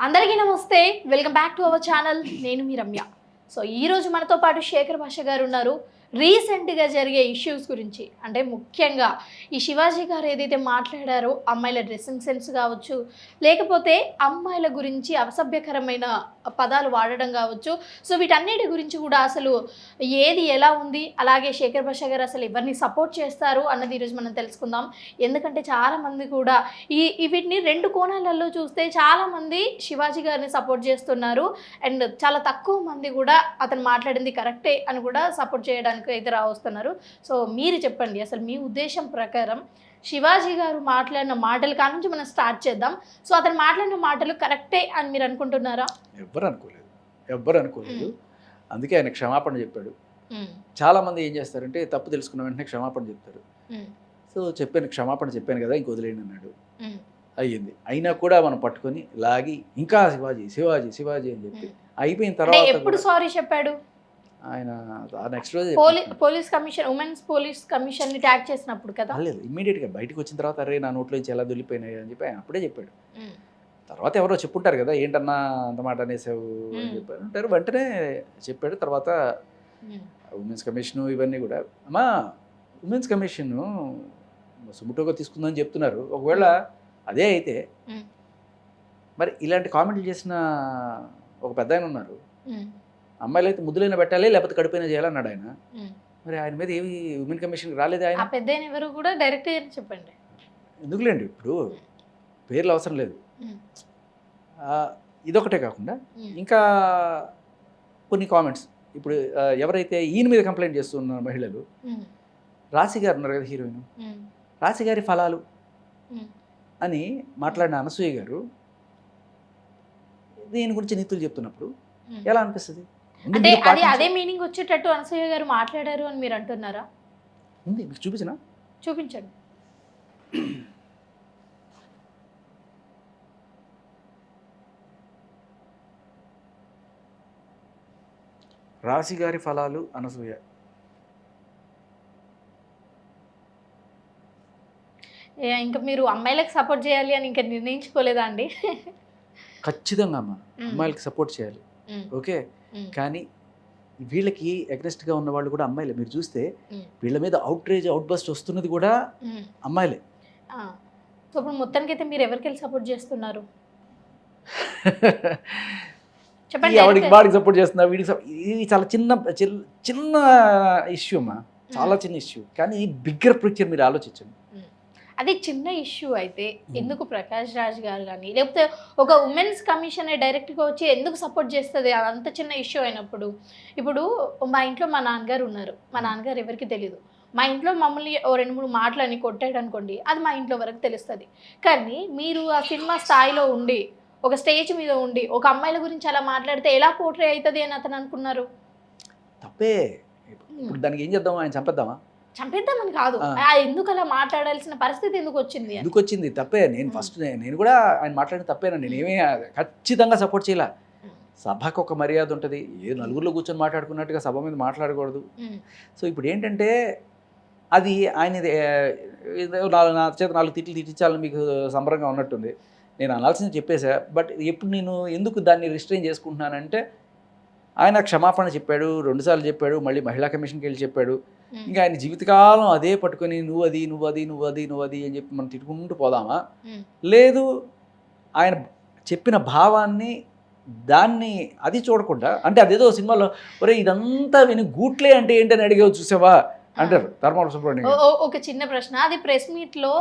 అందరికీ నమస్తే, welcome back to our channel. నేను మీ రమ్య. సో ఈరోజు మనతో పాటు శేఖర్ భాష గారు ఉన్నారు. రీసెంట్గా జరిగే ఇష్యూస్ గురించి, అంటే ముఖ్యంగా ఈ శివాజీ గారు ఏదైతే మాట్లాడారో అమ్మాయిల డ్రెస్సింగ్ సెన్స్ కావచ్చు, లేకపోతే అమ్మాయిల గురించి అసభ్యకరమైన పదాలు వాడడం కావచ్చు. సో వీటన్నిటి గురించి కూడా అసలు ఏది ఎలా ఉంది, అలాగే శేఖర్ భాష గారు అసలు ఎవరిని సపోర్ట్ చేస్తారు అన్నది ఈరోజు మనం తెలుసుకుందాం. ఎందుకంటే చాలామంది కూడా వీటిని రెండు కోణాలలో చూస్తే చాలామంది శివాజీ గారిని సపోర్ట్ చేస్తున్నారు, అండ్ చాలా తక్కువ మంది కూడా అతను మాట్లాడింది కరెక్టే అని కూడా సపోర్ట్ చేయడానికి అయితే రావస్తున్నారు. సో మీరు చెప్పండి, అసలు మీ ఉద్దేశం ప్రకారం శివాజీ గారు మాట్లాడిన మాటల కాడ నుంచి మనం స్టార్ట్ చేద్దాం. సో అతను మాట్లాడిన మాటలు కరెక్టే అని మీరు అనుకుంటున్నారా? ఎవ్వరు అనుకోలేదు. అందుకే ఆయన క్షమాపణ చెప్పాడు. చాలామంది ఏం చేస్తారంటే తప్పు తెలుసుకున్న వెంటనే క్షమాపణ చెప్తారు. సో క్షమాపణ చెప్పాను కదా, ఇంక వదిలేయండి అన్నాడు. అయ్యింది. అయినా కూడా మనం పట్టుకొని లాగి ఇంకా శివాజీ శివాజీ శివాజీ అని చెప్పి అయిపోయిన తర్వాత ఎప్పుడు సారీ చెప్పాడు ఆయన? నెక్స్ట్ రోజు police commission, women's police commission ని ట్యాగ్ చేసినప్పుడు కదా? లేదు, ఇమ్మీడియట్గా బయటకు వచ్చిన తర్వాత అరే నా నోట్లో నుంచి ఎలా దొల్లిపోయినాయి అని చెప్పి ఆయన అప్పుడే చెప్పాడు. తర్వాత ఎవరో చెప్పుంటారు కదా, ఏంటన్నా అంత మాట అనేసావు అని చెప్పారు అంటారు. వెంటనే చెప్పాడు. తర్వాత ఉమెన్స్ కమిషను ఇవన్నీ కూడా, అమ్మా ఉమెన్స్ కమిషన్ సుముటోగా తీసుకుందని చెప్తున్నారు. ఒకవేళ అదే అయితే మరి ఇలాంటి కామెంట్లు చేసిన ఒక పెద్ద ఆయన ఉన్నారు. అమ్మాయిలు అయితే ముద్దులైనా పెట్టాలి, లేకపోతే కడుపైనా చేయాలన్నాడు ఆయన. మరి ఆయన మీద ఏమి ఉమెన్ కమిషన్కి రాలేదు ఆయన? పెద్ద ఎవరు కూడా డైరెక్ట్ చెప్పండి. ఎందుకులేండి, ఇప్పుడు పేర్లు అవసరం లేదు. ఇదొకటే కాకుండా ఇంకా కొన్ని కామెంట్స్. ఇప్పుడు ఎవరైతే ఈయన మీద కంప్లైంట్ చేస్తున్న మహిళలు, రాశి గారు ఉన్నారు కదా, హీరోయిన్ రాశి గారి ఫలాలు అని మాట్లాడిన అనసూయ గారు దీని గురించి నీతులు చెప్తున్నప్పుడు ఎలా అనిపిస్తుంది? అంటే అదే మీనింగ్ వచ్చేటట్టు అనసూయ గారు మాట్లాడారు అని మీరు అంటున్నారా? ఉంది, మీకు చూపించనా? చూపించండి. రాశి గారి ఫలాలు అనసూయ. ఇంకా మీరు అమ్మాయిలకు సపోర్ట్ చేయాలి అని ఇంకా నిర్ణయించుకోలేదా అండి? ఖచ్చితంగా అమ్మ, అమ్మాయిలకి సపోర్ట్ చేయాలి, ఓకే. కానీ వీళ్ళకి అగ్రెస్ట్గా ఉన్న వాళ్ళు కూడా అమ్మాయిలే. మీరు చూస్తే వీళ్ళ మీద అవుట్ బస్ట్ వస్తున్నది కూడా అమ్మాయిలే. సో ఇప్పుడు మొత్తానికి అయితే మీరు ఎవరికి వెళ్ళి సపోర్ట్ చేస్తున్నారు చెప్పండి. వాడికి సపోర్ట్ చేస్తున్నా, వీడికి ఇది చాలా చిన్న ఇష్యూ అమ్మా, చాలా చిన్న ఇష్యూ. కానీ బిగ్గర్ పిక్చర్ మీరు ఆలోచించండి. అది చిన్న ఇష్యూ అయితే ఎందుకు ప్రకాష్ రాజ్ గారు కానీ, లేకపోతే ఒక ఉమెన్స్ కమిషన్ డైరెక్ట్గా వచ్చి ఎందుకు సపోర్ట్ చేస్తుంది? అంత చిన్న ఇష్యూ అయినప్పుడు. ఇప్పుడు మా ఇంట్లో మా నాన్నగారు ఉన్నారు, మా నాన్నగారు ఎవరికి తెలియదు. మా ఇంట్లో మమ్మల్ని ఓ 2-3 మాటలని కొట్టాడు అనుకోండి, అది మా ఇంట్లో వరకు తెలుస్తుంది. కానీ మీరు ఆ సినిమా స్థాయిలో ఉండి, ఒక స్టేజ్ మీద ఉండి ఒక అమ్మాయిల గురించి అలా మాట్లాడితే ఎలా పోర్ట్రే అవుతుంది అని అతను అనుకున్నారు? తప్పే. ఇప్పుడు దానికి ఏం చేద్దాం? ఆయన చంపేద్దామని కాదు, ఎందుకు అలా మాట్లాడాల్సిన పరిస్థితి ఎందుకు వచ్చింది? తప్పే. నేను కూడా ఆయన మాట్లాడిన తప్పేనండి. నేనేమీ ఖచ్చితంగా సపోర్ట్ చేయాల. సభకు ఒక మర్యాద ఉంటుంది. ఏ నలుగురిలో కూర్చొని మాట్లాడుకున్నట్టుగా సభ మీద మాట్లాడకూడదు. సో ఇప్పుడు ఏంటంటే అది ఆయన నా చేత 4 తిట్లు తిట్టించాలని మీకు సంబరంగా ఉన్నట్టుంది. నేను అనాల్సింది చెప్పేశా. బట్ ఎప్పుడు నేను ఎందుకు దాన్ని రిస్ట్రైన్ చేసుకుంటున్నానంటే, ఆయన క్షమాపణ చెప్పాడు, 2 సార్లు చెప్పాడు, మళ్ళీ మహిళా కమిషన్కి వెళ్ళి చెప్పాడు. ఇంకా ఆయన జీవితకాలం అదే పట్టుకొని నువ్వు అది అని చెప్పి మనం తిట్టుకుంటూ పోదామా? లేదు, ఆయన చెప్పిన భావాన్ని దాన్ని అది చూడకుండా, అంటే అదేదో సినిమాలో ఒరే ఇదంతా విని గూట్లే అంటే ఏంటని అడిగావు చూసావా అంటారు ధర్మాల సుబ్రహ్మణ్యం. ఒక చిన్న ప్రశ్న, అది ప్రెస్ మీట్ లో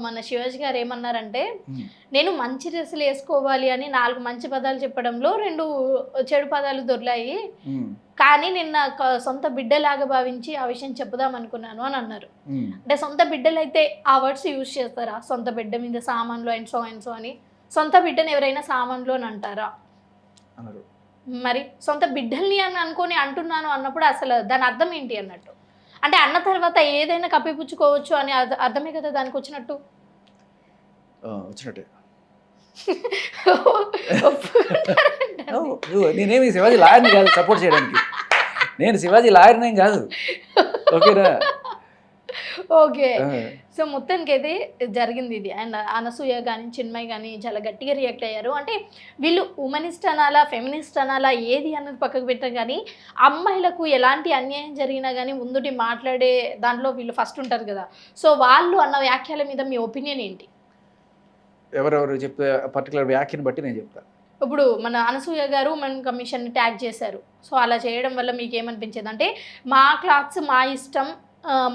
మన శివాజీ గారు ఏమన్నారంటే, నేను మంచి డ్రెస్సులు వేసుకోవాలి అని 4 మంచి పదాలు చెప్పడంలో 2 చెడు పదాలు దొర్లాయి, కానీ నిన్న సొంత బిడ్డలాగా భావించి ఆ విషయం చెప్పుదాం అనుకున్నాను అని అన్నారు. అంటే సొంత బిడ్డలు అయితే ఆ వర్డ్స్ యూజ్ చేస్తారా? సొంత బిడ్డ మీద సామాన్లు అండ్ సో అని సొంత బిడ్డను ఎవరైనా సామాన్లు అని అంటారా? మరి సొంత బిడ్డల్ని అని అనుకొని అంటున్నాను అన్నప్పుడు అసలు దాని అర్థం ఏంటి అన్నట్టు? అంటే అన్న తర్వాత ఏదైనా కప్పిపుచ్చుకోవచ్చు అని అర్థమే కదా దానికి వచ్చినట్టే. నేనేమి శివాజీ లాయర్ని కాదు సపోర్ట్ చేయడానికి. నేను శివాజీ లాయర్నేం కాదు, ఓకేనా? ఓకే. సో మొత్తానికి అయితే జరిగింది ఇది. అండ్ అనసూయ కానీ చిన్మయ్ కానీ చాలా గట్టిగా రియాక్ట్ అయ్యారు. అంటే వీళ్ళు ఉమెనిస్ట్ అనాలా, ఫెమినిస్ట్ అనాలా, ఏది అన్నది పక్కకు పెట్టారు కానీ అమ్మాయిలకు ఎలాంటి అన్యాయం జరిగినా కానీ ముందుటి మాట్లాడే దాంట్లో వీళ్ళు ఫస్ట్ ఉంటారు కదా. సో వాళ్ళు అన్న వ్యాఖ్యల మీద మీ ఒపీనియన్ ఏంటి? ఎవరెవరు చెప్పే పర్టికులర్ వ్యాఖ్యను బట్టి నేను చెప్తాను. ఇప్పుడు మన అనసూయ గారు ఉమెన్ కమిషన్ని ట్యాగ్ చేశారు. సో అలా చేయడం వల్ల మీకు ఏమనిపించేది? అంటే మా క్లాత్స్ మా ఇష్టం,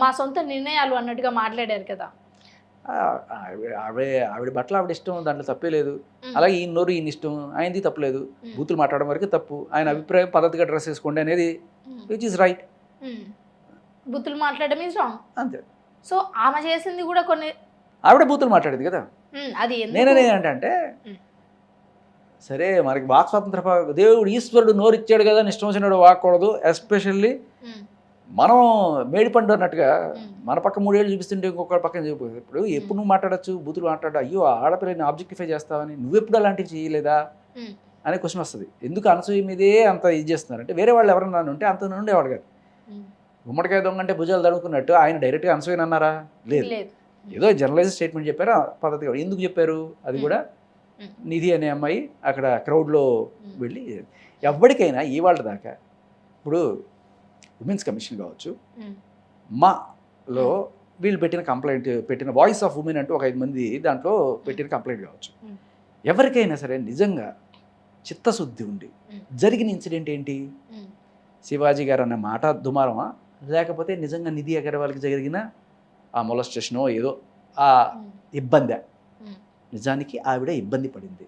మా సొంత నిర్ణయాలు అన్నట్టుగా మాట్లాడారు కదా. ఆవిడ బట్టలు ఆవిడ ఇష్టం, దాంట్లో తప్పే లేదు. అలాగే ఈయన నోరు ఈయన ఇష్టం, ఆయనది తప్పలేదు. బూతులు మాట్లాడడం వరకు తప్పు. ఆయన అభిప్రాయం పద్ధతిగా డ్రెస్ వేసుకోండి అనేది విచ్ ఈస్ రైట్. బూతులు మాట్లాడడం ఈజ్ రాంగ్ అంతే. సో ఆమె చేసింది కూడా కొన్ని, ఆవిడ బూతులు మాట్లాడేది కదా. అది నేననేది ఏంటంటే సరే మనకి వాక్ స్వాతంత్ర దేవుడు ఈశ్వరుడు నోరు ఇచ్చాడు కదా, ఇష్టం వచ్చినాడు వాక్కూడదు. ఎస్పెషల్లీ మనం మేడిపండు అన్నట్టుగా మన పక్క 3 ఏళ్ళు చూపిస్తుంటే ఇంకొక పక్కన చూపిస్తుంది. ఇప్పుడు ఎప్పుడు నువ్వు మాట్లాడచ్చు, బూతులు మాట్లాడు, అయ్యో ఆడపిల్లని ఆబ్జెక్టిఫై చేస్తావని నువ్వెప్పుడు అలాంటివి చేయలేదా అనే క్వశ్చన్ వస్తుంది. ఎందుకు అనసూయ మీదే అంత ఇది చేస్తున్నారు అంటే వేరే వాళ్ళు ఎవరన్నా ఉంటే అంత ఉండేవాడు కాదు. గుమ్మడికాయ దొంగ అంటే భుజాలు తడుకున్నట్టు ఆయన డైరెక్ట్గా అనసూయని అన్నారా? లేదు. ఏదో జనరలైజ్ స్టేట్మెంట్ చెప్పారు, పద్ధతిగా. ఎందుకు చెప్పారు? అది కూడా నిధి అనే అమ్మాయి అక్కడ క్రౌడ్లో వెళ్ళి ఎవరికైనా ఇవాళ దాకా ఇప్పుడు ఉమెన్స్ కమిషన్ కావచ్చు, మాలో వీళ్ళు పెట్టిన కంప్లైంట్, పెట్టిన వాయిస్ ఆఫ్ ఉమెన్ అంటూ ఒక 5 మంది దాంట్లో పెట్టిన కంప్లైంట్ కావచ్చు, ఎవరికైనా సరే నిజంగా చిత్తశుద్ధి ఉండి జరిగిన ఇన్సిడెంట్ ఏంటి? శివాజీ గారు అన్న మాట దుమారమా, లేకపోతే నిజంగా నిధి అగర్వాల్కి జరిగిన ఆ మొలస్టేషనో ఏదో ఆ ఇబ్బంది? నిజానికి ఆవిడ ఇబ్బంది పడింది.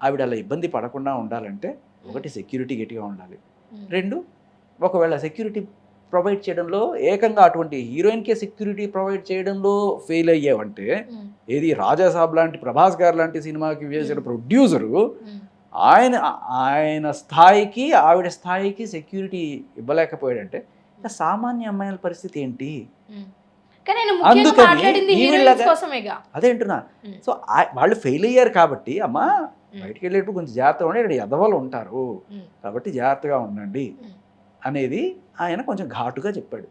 ఆవిడ అలా ఇబ్బంది పడకుండా ఉండాలంటే ఒకటి సెక్యూరిటీ గట్టిగా ఉండాలి, 2 ఒకవేళ సెక్యూరిటీ ప్రొవైడ్ చేయడంలో ఏకంగా అటువంటి హీరోయిన్కే సెక్యూరిటీ ప్రొవైడ్ చేయడంలో ఫెయిల్ అయ్యావంటే ఏది రాజాసాబ్ లాంటి, ప్రభాస్ గారు లాంటి సినిమాకి వేసిన ప్రొడ్యూసరు ఆయన స్థాయికి ఆవిడ స్థాయికి సెక్యూరిటీ ఇవ్వలేకపోయాడంటే సామాన్య అమ్మాయిల పరిస్థితి ఏంటి? అదే అంటున్నా. సో వాళ్ళు ఫెయిల్ అయ్యారు కాబట్టి అమ్మా బయటికి వెళ్ళేటప్పుడు కొంచెం జాగ్రత్తగా ఉండి, ఇక్కడ ఎదవలు ఉంటారు కాబట్టి జాగ్రత్తగా ఉండండి అనేది ఆయన కొంచెం ఘాటుగా చెప్పాడు.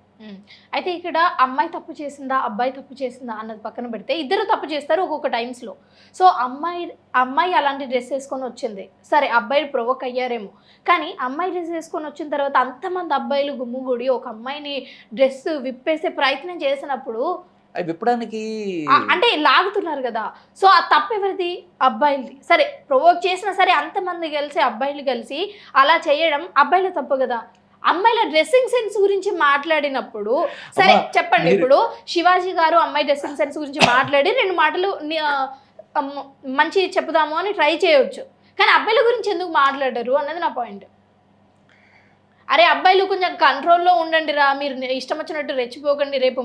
అయితే ఇక్కడ అమ్మాయి తప్పు చేసిందా, అబ్బాయి తప్పు చేసిందా అన్నది పక్కన పెడితే ఇద్దరు తప్పు చేస్తారు ఒక్కొక్క టైమ్స్లో. సో అమ్మాయి అలాంటి డ్రెస్ వేసుకొని వచ్చింది, సరే అబ్బాయిలు ప్రొవోక్ అయ్యారేమో, కానీ అమ్మాయి డ్రెస్ వేసుకొని వచ్చిన తర్వాత అంతమంది అబ్బాయిలు గుమ్ముగూడి ఒక అమ్మాయిని డ్రెస్ విప్పేసే ప్రయత్నం చేసినప్పుడు అవి విప్పడానికి అంటే లాగుతున్నారు కదా. సో ఆ తప్పు ఎవరిది? అబ్బాయిలది. సరే ప్రొవోక్ చేసినా సరే అంతమంది కలిసి అబ్బాయిలు కలిసి అలా చేయడం అబ్బాయిల తప్పు కదా. అమ్మాయిల డ్రెస్సింగ్ సెన్స్ గురించి మాట్లాడినప్పుడు సరే చెప్పండి, ఇప్పుడు శివాజీ గారు అమ్మాయి డ్రెస్సింగ్ సెన్స్ గురించి మాట్లాడి 2 మాటలు మంచి చెప్పుదాము అని ట్రై చేయవచ్చు, కానీ అబ్బాయిల గురించి ఎందుకు మాట్లాడరు అన్నది నా పాయింట్. అరే అబ్బాయిలు కొంచెం కంట్రోల్లో ఉండండి రా, మీరు ఇష్టం వచ్చినట్టు రెచ్చిపోకండి, రేపు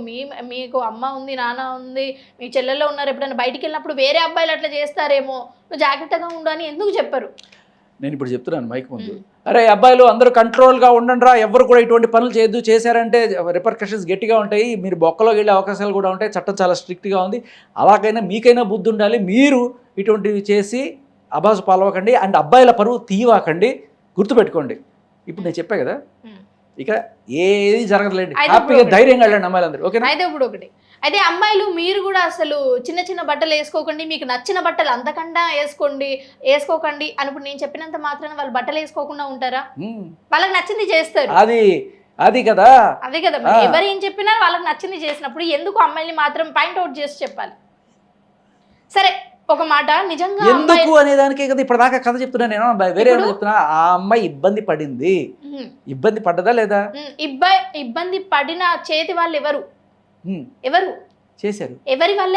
మీకు అమ్మ ఉంది, నాన్న ఉంది, మీ చెల్లెల్లో ఉన్నారు, ఎప్పుడైనా బయటికి వెళ్ళినప్పుడు వేరే అబ్బాయిలు అట్లా చేస్తారేమో, నువ్వు జాగ్రత్తగా ఉండు అని ఎందుకు చెప్పరు? నేను ఇప్పుడు చెప్తున్నాను మైక్ ముందు, అరే అబ్బాయిలు అందరూ కంట్రోల్గా ఉండండి రా, ఎవరు కూడా ఇటువంటి పనులు చేయొద్దు, చేశారంటే రిపర్కషన్స్ గట్టిగా ఉంటాయి, మీరు బొక్కలోకి వెళ్ళే అవకాశాలు కూడా ఉంటాయి, చట్టం చాలా స్ట్రిక్ట్గా ఉంది, అలాగైనా మీకైనా బుద్ధి ఉండాలి, మీరు ఇటువంటివి చేసి అబాసు పాలవకండి అండ్ అబ్బాయిల పరువు తీయవాకండి, గుర్తుపెట్టుకోండి. ఇప్పుడు నేను చెప్పా కదా, ఇక ఏది జరగదులేండి, హ్యాపీగా ధైర్యంగా వెళ్ళండి అమ్మాయిలందరూ. ఓకే. అయితే ఇప్పుడు ఒకటి, అయితే అమ్మాయిలు మీరు కూడా అసలు చిన్న చిన్న బట్టలు వేసుకోకండి, మీకు నచ్చిన బట్టలు అంతకన్నా వేసుకోకండి అని ఇప్పుడు నేను చెప్పినంత మాత్రాన వాళ్ళు బట్టలు వేసుకోకుండా ఉంటారా? వాళ్ళకి నచ్చింది చేస్తారు. అది కదా ఎవరు ఏం చెప్పినా వాళ్ళకి నచ్చింది చేసినప్పుడు ఎందుకు అమ్మాయిని మాత్రం పాయింట్ అవుట్ చేసి చెప్పాలి? సరే ఒక మాట, నిజంగా ఎందుకు అనే దానికే కదా ఇప్పుడు దాకా కథ చెప్తున్నా నేను, వేరే చెప్తున్నా. ఆ అమ్మాయి ఇబ్బంది పడింది, ఇబ్బంది పడ్డదా లేదా? ఇబ్బంది పడిన చేతి వాళ్ళు ఎవరు చేశారు? ఎవరి వల్ల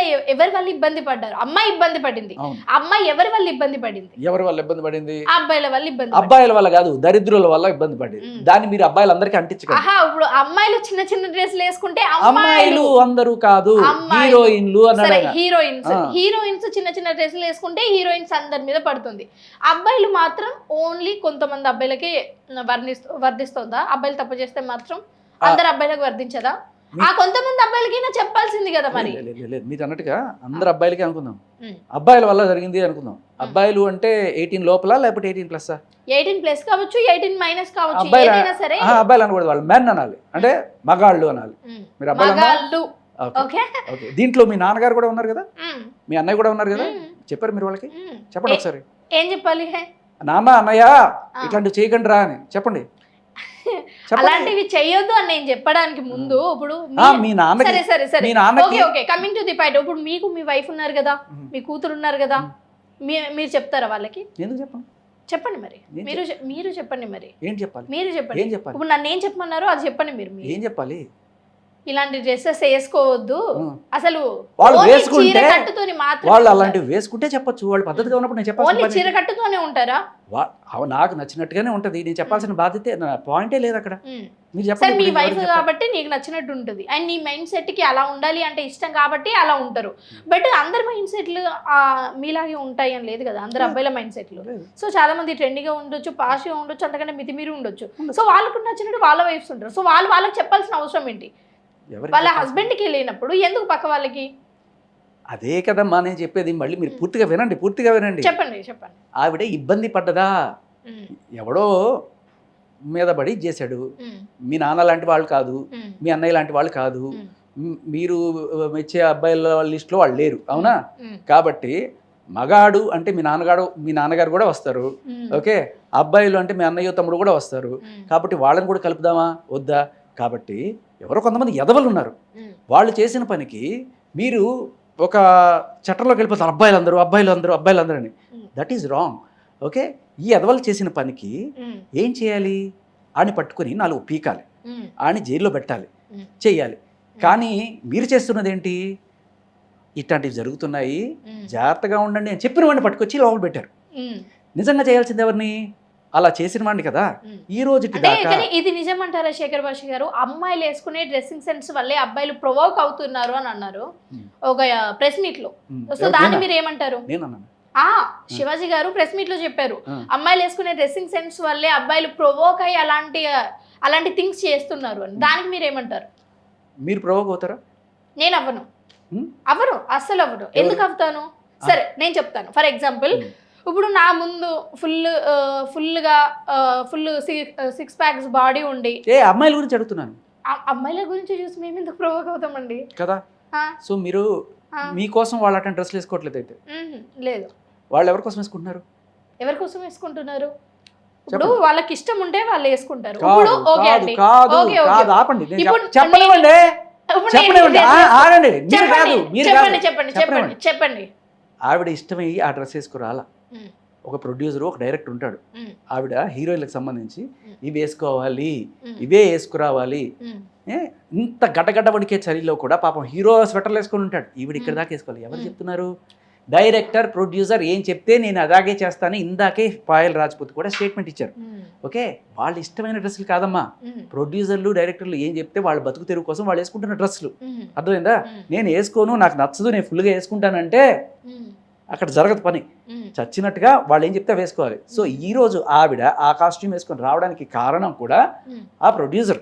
ఇబ్బంది పడ్డారు? అమ్మాయి ఇబ్బంది పడింది. అమ్మాయి ఎవరి వల్ల ఇబ్బంది పడింది? ఎవరి వల్ల ఇబ్బంది పడింది? అబ్బాయిల వల్ల ఇబ్బంది. అబ్బాయిల వల్ల కాదు, దరిద్రుల వల్ల ఇబ్బంది పడింది. దాన్ని మీరు అబ్బాయిలందరికీ అంటించగలరు. ఇప్పుడు అమ్మాయిలు చిన్న చిన్న డ్రెస్సులు వేసుకుంటే అమ్మాయిలు అందరూ కాదు, హీరోయిన్లు అన్నాడు. హీరోయిన్స్ చిన్న చిన్న డ్రెస్సులు వేసుకుంటే హీరోయిన్స్ అందరి మీద పడుతుంది. అబ్బాయిలు మాత్రం ఓన్లీ కొంతమంది అబ్బాయిలకి వర్ధిస్తుందా? అబ్బాయిలు తప్పు చేస్తే మాత్రం అందరు అబ్బాయిలకు వర్ధించదా? ఆ కొంతమంది అబ్బాయిలకైనా చెప్పాల్సింది కదా. మరి మీరు అన్నట్టుగా అందరు అబ్బాయిలకి అనుకుందాం, అబ్బాయిల వల్ల జరిగింది అనుకుందాం. అబ్బాయిలు అంటే 18 లోపల లేకపోతే 18+? 18+ కావచ్చు, 18- కావచ్చు, ఏదైనా సరే అబ్బాయిలు అనకూడదు, వాళ్ళు మెన్ అనాలి, అంటే మగాళ్ళు అనాలి. మీరు అబ్బాయిలు ఓకే ఓకే. దీంట్లో మీ నాన్నగారు కూడా ఉన్నారు కదా, మీ అన్నయ్య కూడా ఉన్నారు కదా, చెప్పారు మీరు వాళ్ళకి? చెప్పండి ఒకసారి. ఏం చెప్పాలి? నాన్న అన్నయ్య ఇట్లాంటివి చేయకండి రా అని చెప్పండి. అలాంటివి చెయ్యొద్దు అని నేను చెప్పడానికి ముందు ఇప్పుడు మీ నాన్న సరే సరే సరే మీ నాన్నకి okay okay coming to the point. ఇప్పుడు మీకు మీ వైఫ్ ఉన్నారు కదా, మీ కూతురు ఉన్నారు కదా, మీరు చెప్తారా వాళ్ళకి? ఎందుకు చెప్పండి? చెప్పండి మరి, మీరు చెప్పండి మరి. ఏం చెప్పాలి? మీరు చెప్పండి. ఏం చెప్పాలి? ఇప్పుడు నన్ను ఏం చెప్పమన్నారో అది చెప్పండి మీరు. ఏం చెప్పాలి? ఇలాంటి డ్రెస్సెస్ వేసుకోవద్దు అసలు. వాళ్ళు వేసుకుంటే కట్టుతోని మాత్రం వాళ్ళు అలాంటివి వేసుకుంటే చెప్పొచ్చు. వాళ్ళు పద్ధతిగా ఉన్నప్పుడు నేను చెప్పాలి. ఓన్లీ చీర కట్టుతోనే ఉంటారా? నాకు నచ్చినట్టుగానే ఉంటది. నేను చెప్పాల్సిన బాధ్యత పాయింటే లేదు అక్కడ. మీరు సరే చెప్పండి. మీ వైఫ్ కాబట్టి నీకు నచ్చినట్టు ఉంటుంది అండ్ నీ మైండ్ సెట్ కి అలా ఉండాలి అంటే ఇష్టం కాబట్టి అలా ఉంటారు. బట్ అందరి మైండ్ సెట్లు మీలాగే ఉంటాయి అని లేదు కదా, అందరు అబ్బాయిల మైండ్ సెట్లు. సో చాలా మంది ట్రెండీగా ఉండొచ్చు, పాష్గా ఉండొచ్చు, అంతకంటే మితిమీరి ఉండొచ్చు. సో వాళ్ళకు నచ్చినట్టు వాళ్ళ వైఫ్స్ ఉంటారు. సో వాళ్ళకి చెప్పాల్సిన అవసరం ఏంటి? వాళ్ళ హస్బెండ్కి వెళ్ళినప్పుడు ఎందుకు పక్క వాళ్ళకి? అదే కదమ్మా నేను చెప్పేది. మళ్ళీ మీరు పూర్తిగా వినండి, పూర్తిగా వినండి. చెప్పండి చెప్పండి. ఆవిడ ఇబ్బంది పడ్డదా? ఎవడో మీద పడి చేశాడు. మీ నాన్న లాంటి వాళ్ళు కాదు, మీ అన్నయ్య లాంటి వాళ్ళు కాదు, మీరు మెచ్చే అబ్బాయిల లిస్టులో వాళ్ళు లేరు, అవునా? కాబట్టి మగాడు అంటే మీ నాన్నగారు కూడా వస్తారు. ఓకే, అబ్బాయిలు అంటే మీ అన్నయ్య తమ్ముడు కూడా వస్తారు. కాబట్టి వాళ్ళని కూడా కలుపుదామా వద్దా? కాబట్టి ఎవరో కొంతమంది ఎదవలు ఉన్నారు. వాళ్ళు చేసిన పనికి మీరు ఒక చట్టంలోకి వెళ్ళిపోతారు, అబ్బాయిలు అందరూ అని. That is wrong. ఓకే, ఈ ఎదవలు చేసిన పనికి ఏం చేయాలి? ఆని పట్టుకుని 4 పీకాలి, ఆని జైల్లో పెట్టాలి, చెయ్యాలి. కానీ మీరు చేస్తున్నది ఏంటి? ఇట్లాంటివి జరుగుతున్నాయి, జాగ్రత్తగా ఉండండి అని చెప్పిన వాడిని పట్టుకొచ్చి లోపల పెట్టారు. నిజంగా చేయాల్సింది ఎవరిని? అలా చేసిన వాడిని కదా. ఈ రోజుకి దాకా ఇది నిజం అంటారా శేఖర్ భాష గారు? అమ్మాయిలు వేసుకునే డ్రెస్సింగ్ సెన్స్ వల్లే అబ్బాయిలు ప్రొవోక్ అవుతున్నారు అని అన్నారు ఒక ప్రెస్ మీట్ లో. సో దాన్ని మీరు ఏమంటారు? శివాజీ గారు ప్రెస్ మీట్ లో చెప్పారు, అమ్మాయిలు వేసుకునే డ్రెస్సింగ్ సెన్స్ వల్లే అబ్బాయిలు ప్రొవోక్ అయ్యి అలాంటి థింగ్స్ చేస్తున్నారు అని. దానికి మీరు ఏమంటారు? మీరు ప్రొవోక్ అవుతారా? నేను అవ్వను, అస్సలు అవ్వను. ఎందుకు అవుతాను? సరే నేను చెప్తాను. ఫర్ ఎగ్జాంపుల్, ఇప్పుడు నా ముందు ఫుల్ 6 ప్యాక్స్ బాడీ ఉండి అమ్మాయిల గురించి అడుగుతున్నాను. అమ్మాయిల గురించి చూసి మేము ఎందుకు ప్రొవోక్ అవుతామండి కదా? సో మీరు మీకోసం వాళ్ళు అటెండ్ డ్రెస్లు వేసుకోవట్లేదు అయితే? లేదు. వాళ్ళు ఎవరి కోసం వేసుకుంటున్నారు? ఎవరి కోసం వేసుకుంటున్నారు? ఇప్పుడు వాళ్ళకి ఇష్టం ఉంటే వాళ్ళు వేసుకుంటారు. చెప్పండి. ఆవిడ ఇష్టమై ఆ డ్రెస్ వేసుకురాలా. ఒక ప్రొడ్యూసర్, ఒక డైరెక్టర్ ఉంటాడు. ఆవిడ హీరోయిన్లకు సంబంధించి ఇవి వేసుకోవాలి, ఇవే వేసుకురావాలి. ఇంత గడ్డగడ్డ వణికే చలిలో కూడా పాపం హీరో స్వెటర్లు వేసుకొని ఉంటాడు, ఈవిడ ఇక్కడ దాకా వేసుకోవాలి. ఎవరు చెప్తున్నారు? డైరెక్టర్, ప్రొడ్యూసర్ ఏం చెప్తే నేను అలాగే చేస్తాను. ఇందాకే పాయల్ రాజ్పూత్ కూడా స్టేట్మెంట్ ఇచ్చారు. ఓకే, వాళ్ళు ఇష్టమైన డ్రెస్సులు కాదమ్మా. ప్రొడ్యూసర్లు, డైరెక్టర్లు ఏం చెప్తే వాళ్ళ బతుకు తెరువు కోసం వాళ్ళు వేసుకుంటున్న డ్రెస్సులు. అర్థమైందా? నేను వేసుకోను, నాకు నచ్చదు, నేను ఫుల్గా వేసుకుంటానంటే అక్కడ జరగదు పని. చచ్చినట్టుగా వాళ్ళు ఏం చెప్తే వేసుకోవాలి. సో ఈ రోజు ఆవిడ ఆ కాస్ట్యూమ్ వేసుకొని రావడానికి కారణం కూడా ఆ ప్రొడ్యూసర్.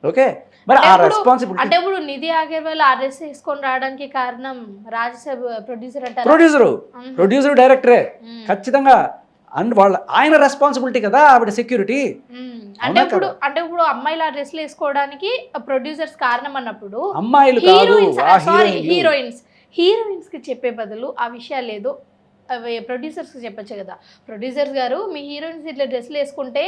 ఓకే, మరి ఆ రెస్పాన్సిబిలిటీ అంటే ఇప్పుడు నిధి అగర్వాల్ ఆ డ్రెస్ వేసుకొని రావడానికి కారణం రాజ్యసభ ప్రొడ్యూసర్ అంటారు. ప్రొడ్యూసర్ డైరెక్టరే ఖచ్చితంగా. అండ్ ఆయన రెస్పాన్సిబిలిటీ కదా ఆవిడ సెక్యూరిటీ. అంటే ఇప్పుడు అమ్మాయిలు ఆ డ్రెస్లు వేసుకోవడానికి ప్రొడ్యూసర్స్ కారణం అన్నప్పుడు అమ్మాయిలు హీరోయిన్స్ కి చెప్పే బదులు ఆ విషయాలు ఏదో ప్రొడ్యూసర్స్ కి చెప్పచ్చు కదా. ప్రొడ్యూసర్స్ గారు మీ హీరోయిన్స్ ఇట్లా డ్రెస్లు వేసుకుంటే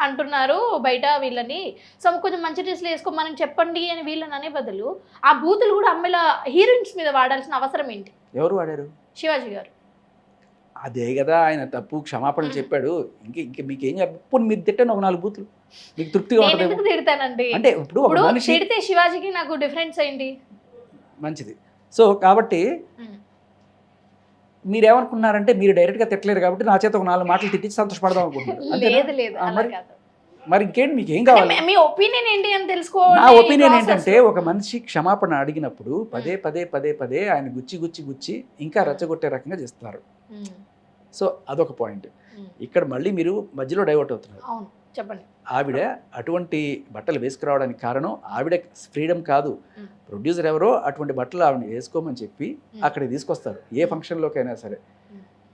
అంటున్నారు బయట వీళ్ళని, సో కొంచెం మంచి డ్రెస్లు వేసుకోమని చెప్పండి అని వీళ్ళని అనే బదులు ఆ బూతులు కూడా అమ్మాయిల హీరోయిన్స్ మీద వాడాల్సిన అవసరం ఏంటి? ఎవరు వాడారు? శివాజీ గారు. అదే కదా ఆయన తప్పు, క్షమాపణలు చెప్పాడు. ఇంక మీకేం చెప్పు, మీరు తిట్టాను ఒక 4 బూతులు, మీకు తృప్తిగా ఉంటుంది. ఎందుకు తిడతానండి? అంటే ఇప్పుడు తిడితే శివాజీకి నాకు డిఫరెన్స్ ఏంటి? మంచిది. సో కాబట్టి మీరేమనుకున్నారంటే మీరు డైరెక్ట్గా తిట్టలేరు కాబట్టి నా చేత ఒక 4 మాటలు తిట్టి సంతోషపడదాం అనుకుంటున్నారు. మరి ఇంకేంటి, మీకు ఏం కావాలి? మీ ఒపీనియన్ ఏంటి అని తెలుసుకోవాలి. నా ఒపీనియన్ ఏంటంటే, ఒక మనిషి క్షమాపణ అడిగినప్పుడు పదే పదే పదే పదే ఆయన గుచ్చి ఇంకా రెచ్చగొట్టే రకంగా చేస్తున్నారు. సో అదొక పాయింట్. ఇక్కడ మళ్ళీ మీరు మధ్యలో డైవర్ట్ అవుతున్నారు. చెప్పండి. ఆవిడ అటువంటి బట్టలు వేసుకురావడానికి కారణం ఆవిడ ఫ్రీడమ్ కాదు. ప్రొడ్యూసర్ ఎవరో అటువంటి బట్టలు ఆవిడ వేసుకోమని చెప్పి అక్కడ తీసుకొస్తారు ఏ ఫంక్షన్లోకైనా సరే.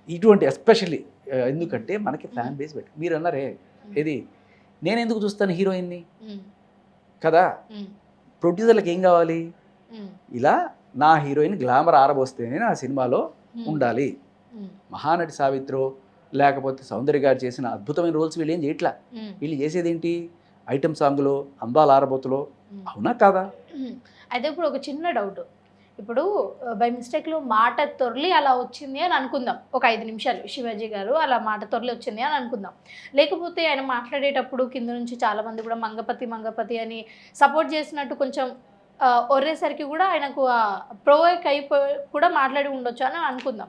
ఇటువంటి ఎస్పెషల్లీ ఎందుకంటే మనకి ఫ్యాన్ బేస్ పెట్టి మీరు అన్నారే ఇది నేను ఎందుకు చూస్తాను హీరోయిన్ని కదా. ప్రొడ్యూసర్లకు ఏం కావాలి? ఇలా నా హీరోయిన్ గ్లామర్ ఆరబోస్తేనే నా సినిమాలో ఉండాలి. మహానటి సావిత్రో లేకపోతే సౌందర్య గారు చేసిన అద్భుతమైన రోల్స్ వీళ్ళు ఏం చేయట్లా. వీళ్ళు చేసేది ఏంటి, ఐటమ్ సాంగ్లో, అందాల ఆరబోతులో. అవునా కాదా? అయితే ఇప్పుడు ఒక చిన్న డౌట్, ఇప్పుడు బై మిస్టేక్లో మాట తొరలి అలా వచ్చింది అని అనుకుందాం, ఒక 5 నిమిషాలు శివాజీ గారు అలా మాట తొరలి వచ్చింది అని అనుకుందాం. లేకపోతే ఆయన మాట్లాడేటప్పుడు కింద నుంచి చాలామంది కూడా మంగపతి అని సపోర్ట్ చేసినట్టు కొంచెం ఒర్రేసరికి కూడా ఆయనకు ప్రొవోక్ అయిపోయి కూడా మాట్లాడి ఉండొచ్చు అని అనుకుందాం.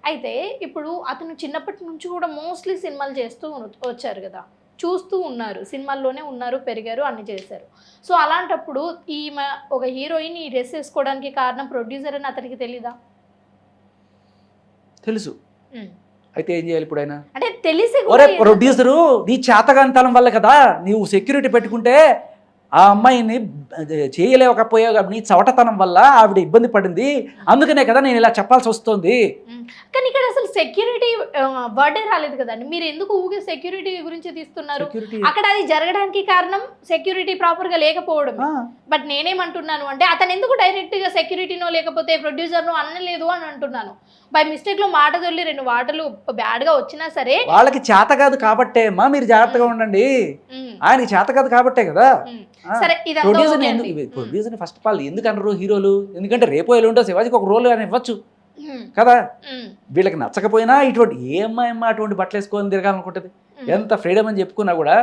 అయితే ఇప్పుడు అతను చిన్నప్పటి నుంచి కూడా మోస్ట్లీ సినిమాలు చేస్తూ వచ్చారు కదా, చూస్తూ ఉన్నారు, సినిమాల్లోనే ఉన్నారు, పెరిగారు, అన్ని చేశారు. సో అలాంటప్పుడు ఈమె ఒక హీరోయిన్ ఈ డ్రెస్ వేసుకోవడానికి కారణం ప్రొడ్యూసర్ అని అతనికి తెలీదా? తెలుసు. అయితే ఏం చేయాలి ఇప్పుడు ఆయన? అంటే తెలిసి ఒరే ప్రొడ్యూసరు, నీ చేతగానితనం వల్ల కదా నీవు సెక్యూరిటీ పెట్టుకుంటే ఆ అమ్మాయిని చేయలేకపోయావు, నీ చవటతనం వల్ల ఆవిడ ఇబ్బంది పడింది, అందుకనే కదా నేను ఇలా చెప్పాల్సి వస్తుంది. కానీ ఇక్కడ అసలు సెక్యూరిటీ వర్డే రాలేదు కదండి, మీరు ఎందుకు ఊగే సెక్యూరిటీ గురించి తీస్తున్నారు? అక్కడ అది జరగడానికి కారణం సెక్యూరిటీ ప్రాపర్ గా లేకపోవడం. బట్ నేనేమంటున్నాను అంటే అతను ఎందుకు డైరెక్ట్ గా సెక్యూరిటీనో లేకపోతే ప్రొడ్యూసర్నో అనలేదు అని అంటున్నాను. బై మిస్టేక్ లో మాట తొలి 2 మాటలు బ్యాడ్ గా వచ్చినా సరే వాళ్ళకి చేత కాదు కాబట్టే మా మీరు జాగ్రత్తగా ఉండండి, ఆయనకి చేత కాదు కాబట్టే కదా. సరే, ప్రొడ్యూసర్ ఫస్ట్ ఆఫ్ ఆల్ ఎందుకు అనరు హీరోలు? ఎందుకంటే రేపో ఎల్లుంటో శివాజీకి ఒక రోల్ అని ఇవ్వచ్చు కదా. వీళ్ళకి నచ్చకపోయినా ఇటువంటి ఏ అమ్మాయి అటువంటి బట్టలు వేసుకోవాలని తిరగాలనుకుంటుంది. ఎంత ఫ్రీడమ్ అని చెప్పుకున్నా కూడా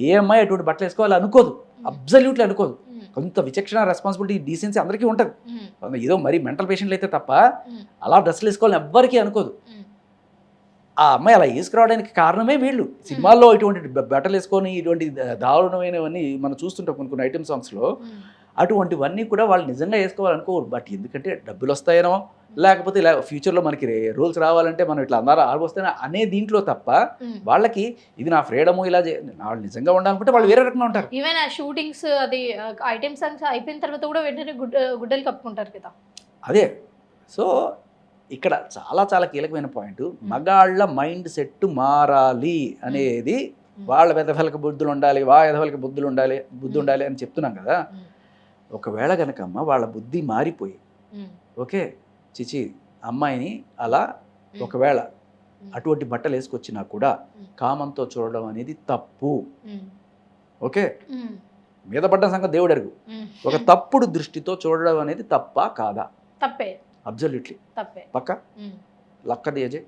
ఏ అమ్మాయి అటువంటి బట్టలు వేసుకోవాలి అనుకోదు, అబ్సల్యూట్లీ అనుకోదు. కొంత విచక్షణ, రెస్పాన్సిబిలిటీ, డీసెన్సీ అందరికీ ఉంటుంది. ఏదో మరి మెంటల్ పేషెంట్లు అయితే తప్ప అలా డ్రెస్సులు వేసుకోవాలని ఎవ్వరికీ అనుకోదు. ఆ అమ్మాయి అలా వేసుకురావడానికి కారణమే వీళ్ళు. సినిమాల్లో ఇటువంటి బట్టలు వేసుకొని ఇటువంటి దారుణమైనవన్నీ మనం చూస్తుంటాం కొన్ని ఐటమ్ సాంగ్స్లో. అటువంటివన్నీ కూడా వాళ్ళు నిజంగా వేసుకోవాలనుకోరు. బట్ ఎందుకంటే డబ్బులు వస్తాయనో లేకపోతే ఇలా ఫ్యూచర్లో మనకి రూల్స్ రావాలంటే మనం ఇట్లా అందరూ ఆడబోస్తాయని అనే దీంట్లో తప్ప వాళ్ళకి ఇది నా ఫ్రీడము ఇలా వాళ్ళు నిజంగా ఉండాలనుకుంటే వాళ్ళు వేరే రకంగా ఉంటారు. ఈవెన్ ఆ షూటింగ్స్ అది ఐటమ్ సాంగ్స్ అయిపోయిన తర్వాత కూడా వెంటనే గుడ్డలు కప్పుకుంటారు కదా. అదే. సో ఇక్కడ చాలా చాలా కీలకమైన పాయింట్, మగాళ్ళ మైండ్ సెట్ మారాలి అనేది. వాళ్ళ పెద్దవాళ్ళకి బుద్ధులు ఉండాలి, ఎదవాళ్ళకి బుద్ధి ఉండాలి అని చెప్తున్నాం కదా. ఒకవేళ కనుకమ్మ వాళ్ళ బుద్ధి మారిపోయి ఓకే చిచి అమ్మాయిని అలా ఒకవేళ అటువంటి బట్టలు వేసుకొచ్చినా కూడా కామంతో చూడడం అనేది తప్పు. ఓకే, మీద పడ్డ సంగతి దేవుడు అరుగు. ఒక తప్పుడు దృష్టితో చూడడం అనేది తప్పా కాదా? తప్పే, అబ్సల్యూట్లీ తప్పే, పక్క లక్క దేజే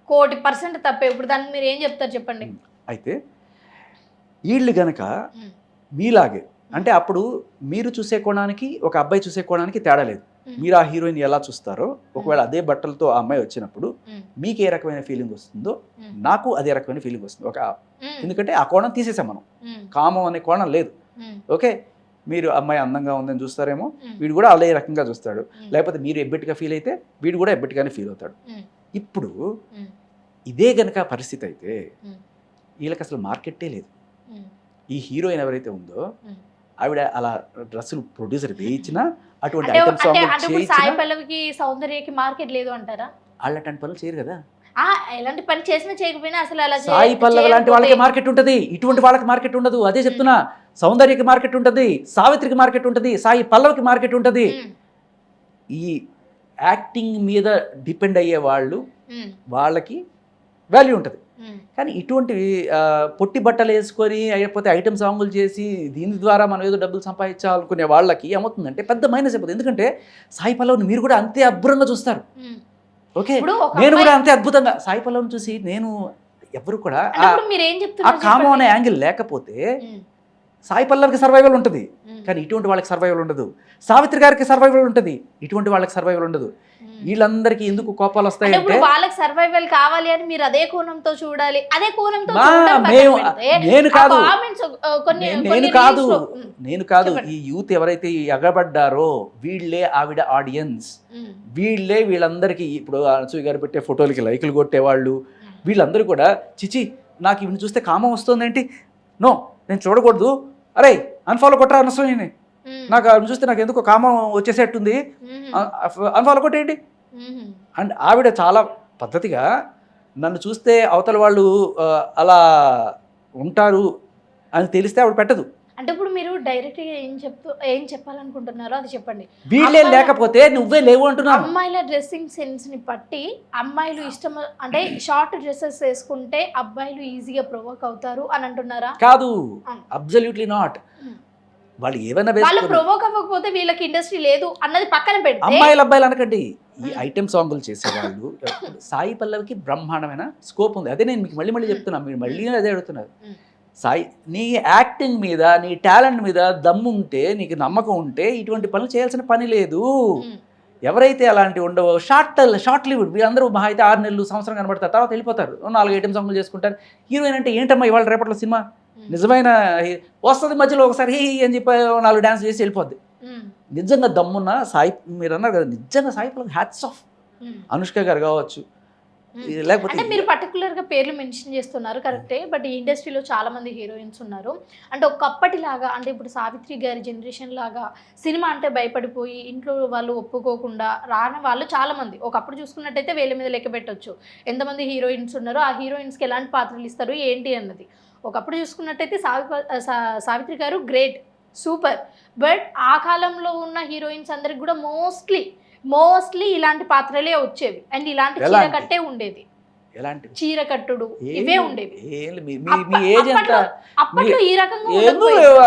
100% తప్పే. ఇప్పుడు దానికి మీరు ఏం చెప్తారు చెప్పండి. అయితే వీళ్ళు గనక మీలాగే అంటే అప్పుడు మీరు చూసే కోణానికి ఒక అబ్బాయి చూసే కోణానికి తేడా లేదు. మీరు ఆ హీరోయిన్ ఎలా చూస్తారో ఒకవేళ అదే బట్టలతో ఆ అమ్మాయి వచ్చినప్పుడు మీకు ఏ రకమైన ఫీలింగ్ వస్తుందో నాకు అదే రకమైన ఫీలింగ్ వస్తుంది. ఎందుకంటే ఆ కోణం తీసేసాం మనం, కామం అనే కోణం లేదు. ఓకే, మీరు అమ్మాయి అందంగా ఉందని చూస్తారేమో, వీడు కూడా అదే రకంగా చూస్తాడు. లేకపోతే మీరు ఎబ్బెట్టుగా ఫీల్ అయితే వీడు కూడా ఎబ్బెట్టుగానే ఫీల్ అవుతాడు. ఇప్పుడు ఇదే గనక పరిస్థితి అయితే వీళ్ళకి అసలు మార్కెట్టే లేదు. ఈ హీరోయిన్ ఎవరైతే ఉందో ఆవిడ అలా డ్రెస్సులు ప్రొడ్యూసర్ వేయించినా అటువంటి ఐటమ్ సాంగ్ సాయి పల్లవికి సౌందర్యకి మార్కెట్ లేదు అంటారా? వాళ్ళు అటువంటి పనులు చేయరు కదా. ఎలాంటి పని చేసినా చేయకపోయినా అసలు అలా సాయి పల్లవి లాంటి వాళ్ళకి మార్కెట్ ఉంటుంది, ఇటువంటి వాళ్ళకి మార్కెట్ ఉండదు. అదే చెప్తున్నా, సౌందర్యకి మార్కెట్ ఉంటుంది, సావిత్రికి మార్కెట్ ఉంటుంది, సాయి పల్లవికి మార్కెట్ ఉంటుంది. ఈ యాక్టింగ్ మీద డిపెండ్ అయ్యే వాళ్ళు వాళ్ళకి వాల్యూ ఉంటుంది. కానీ ఇటువంటి పొట్టి బట్టలు వేసుకొని అయిపోతే ఐటమ్ సాంగులు చేసి దీని ద్వారా మనం ఏదో డబ్బులు సంపాదించాలనుకునే వాళ్ళకి ఏమవుతుందంటే పెద్ద మైనస్ అయిపోతుంది. ఎందుకంటే సాయి పల్లవిని మీరు కూడా అంతే అద్భుతంగా చూస్తారు. ఓకే, నేను కూడా అంతే అద్భుతంగా సాయి పల్లవిని చూసి నేను ఎవరు కూడా ఆ కామం అనే యాంగిల్ లేకపోతే సాయి పల్లవికి సర్వైవల్ ఉంటుంది, కానీ ఇటువంటి వాళ్ళకి సర్వైవల్ ఉండదు. సావిత్రి గారికి సర్వైవల్ ఉంటుంది, ఇటువంటి వాళ్ళకి సర్వైవల్ ఉండదు. వీళ్ళందరికీ ఎందుకు కోపాలు వస్తాయంటే వాళ్ళకి సర్వైవల్ కావాలి అని మీరు అదే కోణంతో చూడాలి. అదే కోణంతో నేను కాదు ఈ యూత్ ఎవరైతే ఎగబడ్డారో వీళ్ళే ఆవిడ ఆడియన్స్. వీళ్ళే వీళ్ళందరికీ ఇప్పుడు అనసూయ గారు పెట్టే ఫోటోలకి లైకులు కొట్టేవాళ్ళు వీళ్ళందరూ కూడా చిచి నాకు ఇవన్నీ చూస్తే కామం వస్తుందేంటి, నో నేను చూడకూడదు, అరే అన్ఫాలో కొట్టరా అనసూయని, నాకు చూస్తే నాకు ఎందుకో కామం వచ్చేసేట్టుంది, అన్ఫాలో కొట్టేయండి. అండ్ ఆవిడ చాలా పద్ధతిగా నన్ను చూస్తే అవతల వాళ్ళు అలా ఉంటారు అని తెలిస్తే ఆవిడ పెట్టదు. అంటే ఇప్పుడు మీరు డైరెక్ట్ గా ఏం చెప్పాలనుకుంటున్నారో అది చెప్పండి. వీళ్ళే లేకపోతే నువ్వే లేవు అంటున్నాను. అమ్మాయిల డ్రెస్సింగ్ సెన్స్ ని బట్టి అమ్మాయిలు ఇష్టం అంటే షార్ట్ డ్రెస్సెస్ వేసుకుంటే అబ్బాయిలు ఈజీగా ప్రొవోక్ అవుతారు అని అంటున్నారా? కాదు, అబ్సల్యూట్లీ నాట్. వాళ్ళు ఏమైనా వాళ్ళు ప్రొవోక్ అవ్వకపోతే వీళ్ళకి ఇండస్ట్రీ లేదు అన్నది పక్కన పెడితే, అమ్మాయిలు అబ్బాయిలు అనకండి, ఈ ఐటెం సాంగులు చేసేవాళ్ళు సాయి పల్లవికి బ్రహ్మాండమైన స్కోప్ ఉంది. అదే నేను మీకు మళ్ళీ చెప్తున్నా, మీరు మళ్ళీ అదే అడుగుతున్నారు. సాయి, నీ యాక్టింగ్ మీద, నీ టాలెంట్ మీద దమ్ము ఉంటే, నీకు నమ్మకం ఉంటే ఇటువంటి పనులు చేయాల్సిన పని లేదు. ఎవరైతే అలాంటివి ఉండవో షార్ట్ లివ్డ్ వీళ్ళందరూ మహా అయితే 6 నెలలు సంవత్సరం కనబడతారు, తర్వాత వెళ్ళిపోతారు, 4 ఐటెం సాంగులు చేసుకుంటారు. హీరోయిన్ అంటే ఏంటమ్మా ఇవాళ రేపట్లో సినిమా, నిజమైన వస్తుంది మధ్యలో ఒకసారి హీ అని చెప్పి 4 డాన్స్ చేసి వెళ్ళిపోద్ది. నిజంగా దమ్మున్న సాయి, మీరు అన్నారు కదా, నిజంగా సాయి పల్లవి హ్యాట్స్ ఆఫ్. అనుష్క గారు కావచ్చు, లేకపోతే అంటే మీరు పర్టికులర్ గా పేర్లు మెన్షన్ చేస్తున్నారు కరెక్టే, బట్ ఈ ఇండస్ట్రీలో చాలా మంది హీరోయిన్స్ ఉన్నారు. అంటే ఒకప్పటిలాగా, అంటే ఇప్పుడు సావిత్రి గారి జనరేషన్ లాగా సినిమా అంటే భయపడిపోయి ఇంట్లో వాళ్ళు ఒప్పుకోకుండా రాని వాళ్ళు చాలా మంది. ఒకప్పుడు చూసుకున్నట్టయితే వేల మీద లెక్క పెట్టొచ్చు ఎంతమంది హీరోయిన్స్ ఉన్నారో, ఆ హీరోయిన్స్కి ఎలాంటి పాత్రలు ఇస్తారు ఏంటి అన్నది. ఒకప్పుడు చూసుకున్నట్టయితే సావిత్రి గారు గ్రేట్, సూపర్. బట్ ఆ కాలంలో ఉన్న హీరోయిన్స్ అందరికి కూడా మోస్ట్లీ ఇలాంటి పాత్రలే వచ్చేవి. అండ్ ఇలాంటి చీర కట్టే ఉండేది, చీర కట్టుడు ఇవే ఉండేవి. అప్పట్లో ఈ రకంగా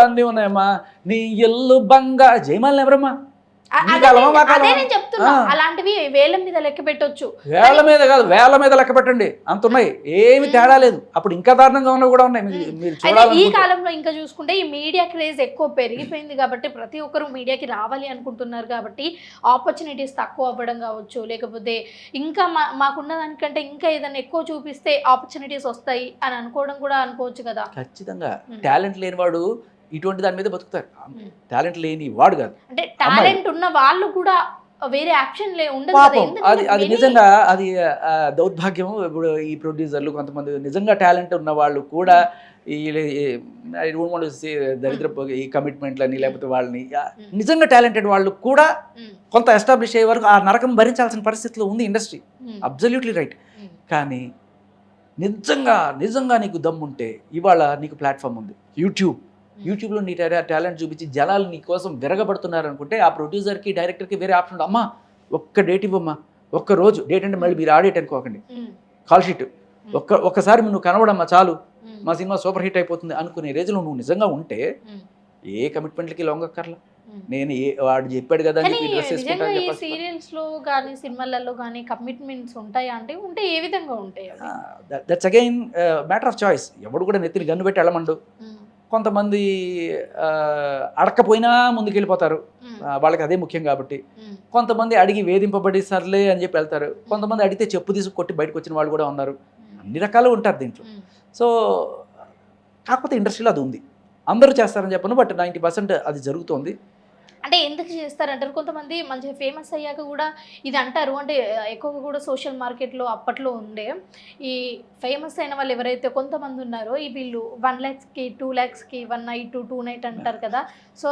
అన్నీ ఉన్నాయమ్మా. నీ ఎల్లు బంగా జయమాలని ఎవరమ్మా, అదే నేను చెప్తున్నా. అలాంటివి వేల మీద లెక్క పెట్టొచ్చు. వేల మీద లెక్క పెట్టండి, అంత ఉన్నాయి, ఏమి తేడా లేదు. అప్పుడు ఇంకా దారుణంగా ఉన్నవి కూడా ఉన్నాయి. ఈ కాలంలో ఇంకా చూసుకుంటే ఈ మీడియా క్రేజ్ ఎక్కువ పెరిగిపోయింది కాబట్టి ప్రతి ఒక్కరు మీడియాకి రావాలి అనుకుంటున్నారు కాబట్టి ఆపర్చునిటీస్ తక్కువ అవ్వడం కావచ్చు, లేకపోతే ఇంకా మాకున్న దానికంటే ఇంకా ఏదైనా ఎక్కువ చూపిస్తే ఆపర్చునిటీస్ వస్తాయి అని అనుకోవడం కూడా అనుకోవచ్చు కదా. ఖచ్చితంగా టాలెంట్ లేనివాడు ఇటువంటి దాని మీద బతుకుతారు, టాలెంట్ లేని వాడు కాదు. అంటే టాలెంట్ ఉన్న వాళ్ళు కూడా వేరే ఆప్షన్ ఉండదు. అది నిజంగా అది దౌర్భాగ్యం. ఇప్పుడు ఈ ప్రొడ్యూసర్లు కొంతమంది నిజంగా టాలెంట్ ఉన్న వాళ్ళు కూడా ఈ దరిద్రపు ఈ కమిట్మెంట్లని, లేకపోతే వాళ్ళని నిజంగా టాలెంటెడ్ వాళ్ళు కూడా కొంత ఎస్టాబ్లిష్ అయ్యే వరకు ఆ నరకం భరించాల్సిన పరిస్థితిలో ఉంది ఇండస్ట్రీ. Absolutely right. కానీ నిజంగా నీకు దమ్ముంటే ఇవాళ నీకు ప్లాట్ఫామ్ ఉంది, యూట్యూబ్లో నీ టాలెంట్ చూపించి జనాలు నీ కోసం విరగబడుతున్నారు అనుకుంటే ఆ ప్రొడ్యూసర్కి డైరెక్టర్కి వేరే ఆప్షన్ ఉంది. అమ్మా ఒక్క డేట్ ఇవ్వమ్మా, ఒక్క రోజు డేట్ అంటే మళ్ళీ మీరు ఆడేట్ అనుకోకండి, కాల్ షీట్ ఒక్కసారి నువ్వు కనబడమ్మా చాలు, మా సినిమా సూపర్ హిట్ అయిపోతుంది అనుకునే రేంజ్లో నువ్వు నిజంగా ఉంటే ఏ కమిట్మెంట్లకి లొంగక్కర్లా. నేను వాడు చెప్పాడు కదా సీరియల్స్లో కానీ సినిమాలలో కానీ కమిట్మెంట్స్ ఉంటాయా అంటే ఉంటే ఏ విధంగా ఉంటాయి? That's again matter of choice. ఎవడు కూడా నెత్తిని గన్ను పెట్టి వెళ్ళమండు. కొంతమంది అడక్కపోయినా ముందుకెళ్ళిపోతారు, వాళ్ళకి అదే ముఖ్యం కాబట్టి. కొంతమంది అడిగి వేధింపబడి సర్లే అని చెప్పి వెళ్తారు. కొంతమంది అడిగితే చెప్పు తీసుకు కొట్టి బయటకు వచ్చిన వాళ్ళు కూడా ఉన్నారు. అన్ని రకాలు ఉంటారు దీంట్లో. సో కాకపోతే ఇండస్ట్రీలో అది ఉంది, అందరూ చేస్తారని చెప్పను, బట్ 90% అది జరుగుతుంది. అంటే ఎందుకు చేస్తారంటారు? కొంతమంది మంచిగా ఫేమస్ అయ్యాక కూడా ఇది అంటారు. అంటే ఎక్కువగా కూడా సోషల్ మార్కెట్లో అప్పట్లో ఉండే ఈ ఫేమస్ అయిన వాళ్ళు ఎవరైతే కొంతమంది ఉన్నారో ఈ వీళ్ళు 1 lakhకి 2 lakhsకి 1 night 2 night అంటారు కదా. సో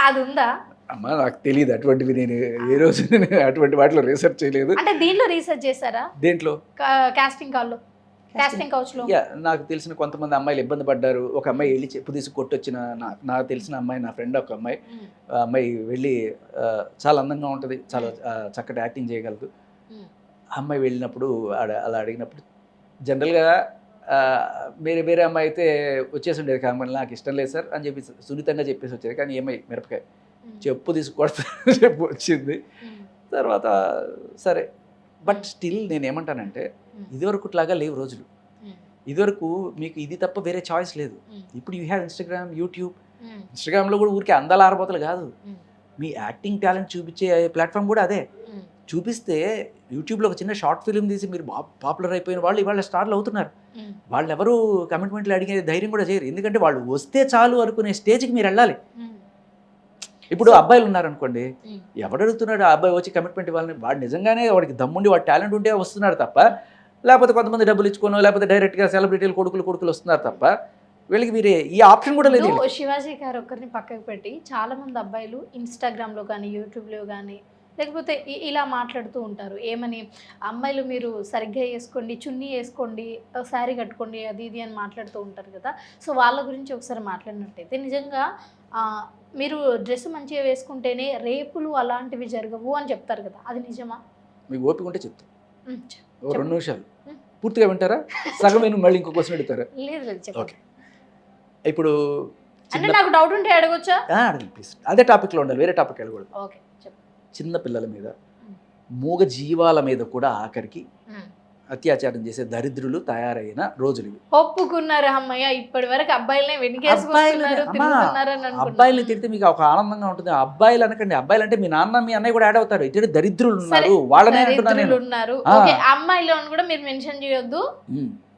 అది ఉందా? అమ్మా నాకు తెలియదు అటువంటివి, నేను ఏ రోజు అటువంటి వాటిలో రీసెర్చ్ చేయలేదు. అంటే దీంట్లో రీసెర్చ్ చేశారా? దేంట్లో? కాస్టింగ్ కాల్లో, కాస్టింగ్ కౌచ్లో. నాకు తెలిసిన కొంతమంది అమ్మాయిలు ఇబ్బంది పడ్డారు. ఒక అమ్మాయి వెళ్ళి చెప్పు తీసి కొట్టొచ్చిన నాకు తెలిసిన అమ్మాయి, నా ఫ్రెండ్ ఒక అమ్మాయి, అమ్మాయి వెళ్ళి చాలా అందంగా ఉంటుంది, చాలా చక్కటి యాక్టింగ్ చేయగలదు. అమ్మాయి వెళ్ళినప్పుడు అలా అడిగినప్పుడు జనరల్గా వేరే అమ్మాయి అయితే వచ్చేసి ఉండేది, కానీ నాకు ఇష్టం లేదు సార్ అని చెప్పి సున్నితంగా చెప్పేసి వచ్చేది. కానీ ఏమై మిరపకాయ చెప్పు తీసుకొడతా చెప్పు వచ్చింది. తర్వాత సరే, బట్ స్టిల్ నేను ఏమంటానంటే ఇదివరకులాగా లేవు రోజులు. ఇదివరకు మీకు ఇది తప్ప వేరే చాయిస్ లేదు. ఇప్పుడు యూ హ్యావ్ ఇన్స్టాగ్రామ్, యూట్యూబ్. ఇన్స్టాగ్రామ్లో కూడా ఊరికే అందాల ఆరబోతలు కాదు, మీ యాక్టింగ్ టాలెంట్ చూపించే ప్లాట్ఫామ్ కూడా అదే. చూపిస్తే యూట్యూబ్లో ఒక చిన్న షార్ట్ ఫిల్మ్ తీసి మీరు పాపులర్ అయిపోయిన వాళ్ళు ఇవాళ స్టార్లు అవుతున్నారు. వాళ్ళు ఎవరు కమిట్మెంట్లు అడిగే ధైర్యం కూడా చేయరు, ఎందుకంటే వాళ్ళు వస్తే చాలు అనుకునే స్టేజ్కి మీరు వెళ్ళాలి. ఇప్పుడు అబ్బాయిలు ఉన్నారనుకోండి, ఎవడు అడుగుతున్నాడు ఆ అబ్బాయి వచ్చి కమిట్మెంట్ ఇవ్వాలని? వాడు నిజంగానే వాడికి దమ్ముండి వాడు టాలెంట్ ఉంటే వస్తున్నాడు తప్ప, లేకపోతే కొంతమంది డబ్బులు ఇచ్చుకోనో లేకపోతే డైరెక్ట్గా సెలబ్రిటీలు కొడుకులు వస్తున్నారు తప్ప వీళ్ళకి వీరే ఈ ఆప్షన్ కూడా లేదు. శివాజీ గారు ఒక్కరిని పక్కకు పెట్టి చాలా మంది అబ్బాయిలు ఇన్స్టాగ్రామ్లో కానీ యూట్యూబ్లో కానీ లేకపోతే ఇలా మాట్లాడుతూ ఉంటారు ఏమని, అమ్మాయిలు మీరు సరిగ్గా వేసుకోండి, చున్నీ వేసుకోండి, శారీ కట్టుకోండి, అది ఇది అని మాట్లాడుతూ ఉంటారు కదా. సో వాళ్ళ గురించి ఒకసారి మాట్లాడినట్టయితే నిజంగా మీరు డ్రెస్ మంచిగా వేసుకుంటేనే రేపులు అలాంటివి జరగవు అని చెప్తారు కదా, అది నిజమా? మీకు ఓపిక ఉంటే చెప్తాను. ఉమ్, ఓ 2 నిమిషాలు ఉమ్. పూర్తిగా వింటారా? సగం విని మళ్ళీ ఇంకో క్వశ్చన్ అడుగుతారా? లేదు లేదు చెప్పండి. ఓకే. ఇప్పుడు అంటే నాకు డౌట్ ఉంటే అడగొచ్చా? అడగండి ప్లీజ్. అదే టాపిక్లో ఉండాలి, వేరే టాపిక్ వెళ్ళకూడదు. ఓకే చెప్పండి. చిన్న పిల్లల మీద, మూగ జీవాల మీద కూడా ఆఖరికి అత్యాచారం చేసే దరిద్రులు తయారైన రోజులు ఇవి. ఒప్పుకున్నారు అమ్మయ్య, ఇప్పటి వరకు అబ్బాయిలనే వెనకేసుకుంటున్నారు, తిరుగుతున్నారని అనుకున్నా. అబ్బాయిలు తిడితే మీకు ఒక ఆనందంగా ఉంటుంది. అబ్బాయిలు అనకండి, అబ్బాయిలు అంటే మీ నాన్న మీ అన్నయ్య కూడా యాడ్ అవుతారు. ఇటు దరిద్రులు ఉన్నారు, వాళ్ళనే అంటున్నాను నేను. ఉన్నారు. ఓకే, అమ్మాయిలో కూడా మీరు మెన్షన్ చేయొద్దు.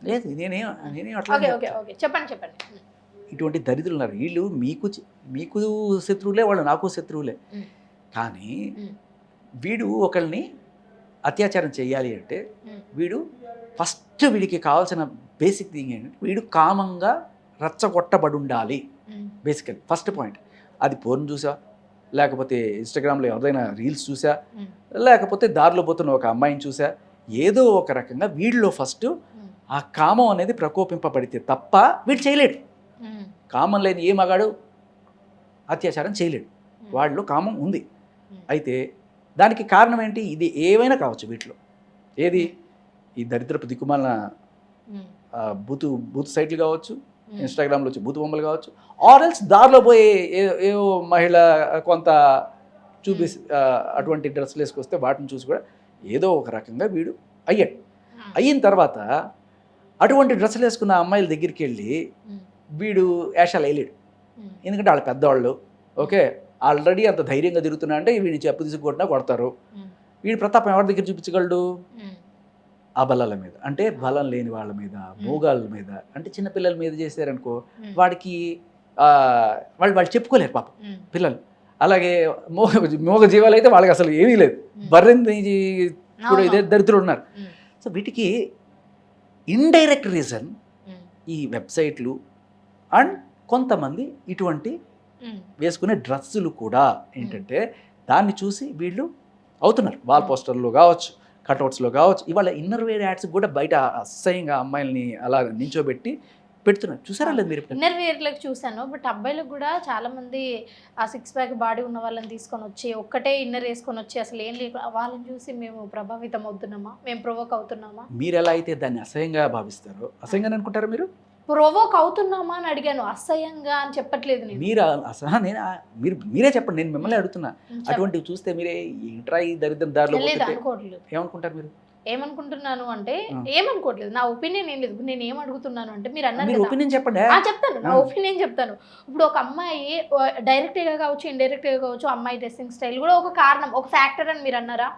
లేదు, నేనేం అట్లా ఓకే ఓకే ఓకే చెప్పండి చెప్పండి. ఇటువంటి దరిద్రులు ఉన్నారు. వీళ్ళు మీకు శత్రువులే, వాళ్ళు నాకు శత్రువులే. కానీ వీడు ఒకళ్ళని అత్యాచారం చేయాలి అంటే వీడు ఫస్ట్ వీడికి కావాల్సిన బేసిక్ థింగ్ ఏంటంటే వీడు కామంగా రచ్చగొట్టబడి ఉండాలి. బేసికలీ ఫస్ట్ పాయింట్ అది. పోర్న్ చూసా, లేకపోతే ఇన్స్టాగ్రామ్లో ఎవరైనా రీల్స్ చూసా, లేకపోతే దారిలో పోతున్న ఒక అమ్మాయిని చూసా, ఏదో ఒక రకంగా వీడిలో ఫస్ట్ ఆ కామం అనేది ప్రకోపింపబడితే తప్ప వీడు చేయలేడు. కామం లేని ఏ మగాడు అత్యాచారం చేయలేడు. వాళ్ళలో కామం ఉంది. అయితే దానికి కారణం ఏంటి? ఇది ఏమైనా కావచ్చు వీటిలో. ఏది? ఈ దరిద్రపు దిక్కుమాలిన బూత్ సైట్లు కావచ్చు, ఇన్స్టాగ్రామ్లో వచ్చి బూత్ బొమ్మలు కావచ్చు, ఆర్ఎల్స్ దారిలో పోయే ఏవో మహిళ కొంత చూపేసి అటువంటి డ్రెస్సులు వేసుకొస్తే వాటిని చూసి కూడా ఏదో ఒక రకంగా వీడు అయ్యాడు. అయిన తర్వాత అటువంటి డ్రెస్సులు వేసుకున్న అమ్మాయిల దగ్గరికి వెళ్ళి వీడు వేషాలు వేయలేడు. ఎందుకంటే వాళ్ళ పెద్దవాళ్ళు ఓకే ఆల్రెడీ అంత ధైర్యంగా తిరుగుతున్నా అంటే వీడిని చెప్పు తీసుకొట్టినా కొడతారు. వీడి ప్రతాపం ఎవరి దగ్గర చూపించగలడు? ఆ బలాల మీద, అంటే బలం లేని వాళ్ళ మీద, మూగాళ్ళ మీద, అంటే చిన్నపిల్లల మీద చేశారనుకో వాడికి వాళ్ళు చెప్పుకోలేరు పాపం పిల్లలు. అలాగే మూగ జీవాలు అయితే వాళ్ళకి అసలు ఏమీ లేదు. బర్రెని కూడా ఇదే దరిద్రులు ఉన్నారు. సో వీటికి ఇండైరెక్ట్ రీజన్ ఈ వెబ్సైట్లు అండ్ కొంతమంది ఇటువంటి వేసుకునే డ్రెస్సులు కూడా ఏంటంటే దాన్ని చూసి వీళ్ళు అవుతున్నారు. వాల్ పోస్టర్లో కావచ్చు, కట్అవుట్స్లో కావచ్చు, ఇవాళ ఇన్నర్ వేర్ యాడ్స్ కూడా బయట అసహ్యంగా అమ్మాయిల్ని అలా నించోబెట్టి పెడుతున్నారు. చూసారా లేదు మీరు? ఇన్నర్ వేర్లకు చూసాను, బట్ అబ్బాయిలకు కూడా చాలా మంది ఆ 6 ప్యాక్ బాడీ ఉన్న వాళ్ళని తీసుకొని వచ్చి ఒక్కటే ఇన్నర్ వేసుకొని వచ్చి అసలు ఏం లేకుండా వాళ్ళని చూసి మేము ప్రభావితం అవుతున్నామా, మేము ప్రొవోక్ అవుతున్నామా? మీరు ఎలా అయితే దాన్ని అసహ్యంగా భావిస్తారో, అసహ్యంగా అనుకుంటారా మీరు? ప్రొవోక్ అవుతున్నామా అని అడిగాను, అసహ్యంగా అని చెప్పట్లేదు నేను. మీరు మీరే చెప్పండి, నేను మిమ్మల్ని అడుగుతున్నా. అటువంటివి చూస్తే మీరే ఏంట్రా ఈ దరిద్రం దారిలో అనుకోవట్లేదు. ఏమనుకుంటారు మీరు? ఏమనుకుంటున్నాను అంటే ఏమనుకోవట్లేదు, నా ఒపీనియన్ ఏం లేదు. నేను ఏమడుగుతున్నాను అంటే మీరు అన్నారు ఒపీనియన్ చెప్పండి. చెప్తాను, నా ఒపీనియన్ చెప్తాను. ఇప్పుడు ఒక అమ్మాయి డైరెక్ట్గా కావచ్చు, ఇండైరెక్ట్గా కావచ్చు, అమ్మాయి డ్రెస్సింగ్ స్టైల్ కూడా ఒక కారణం, ఒక ఫ్యాక్టర్ అని మీరు అన్నారా?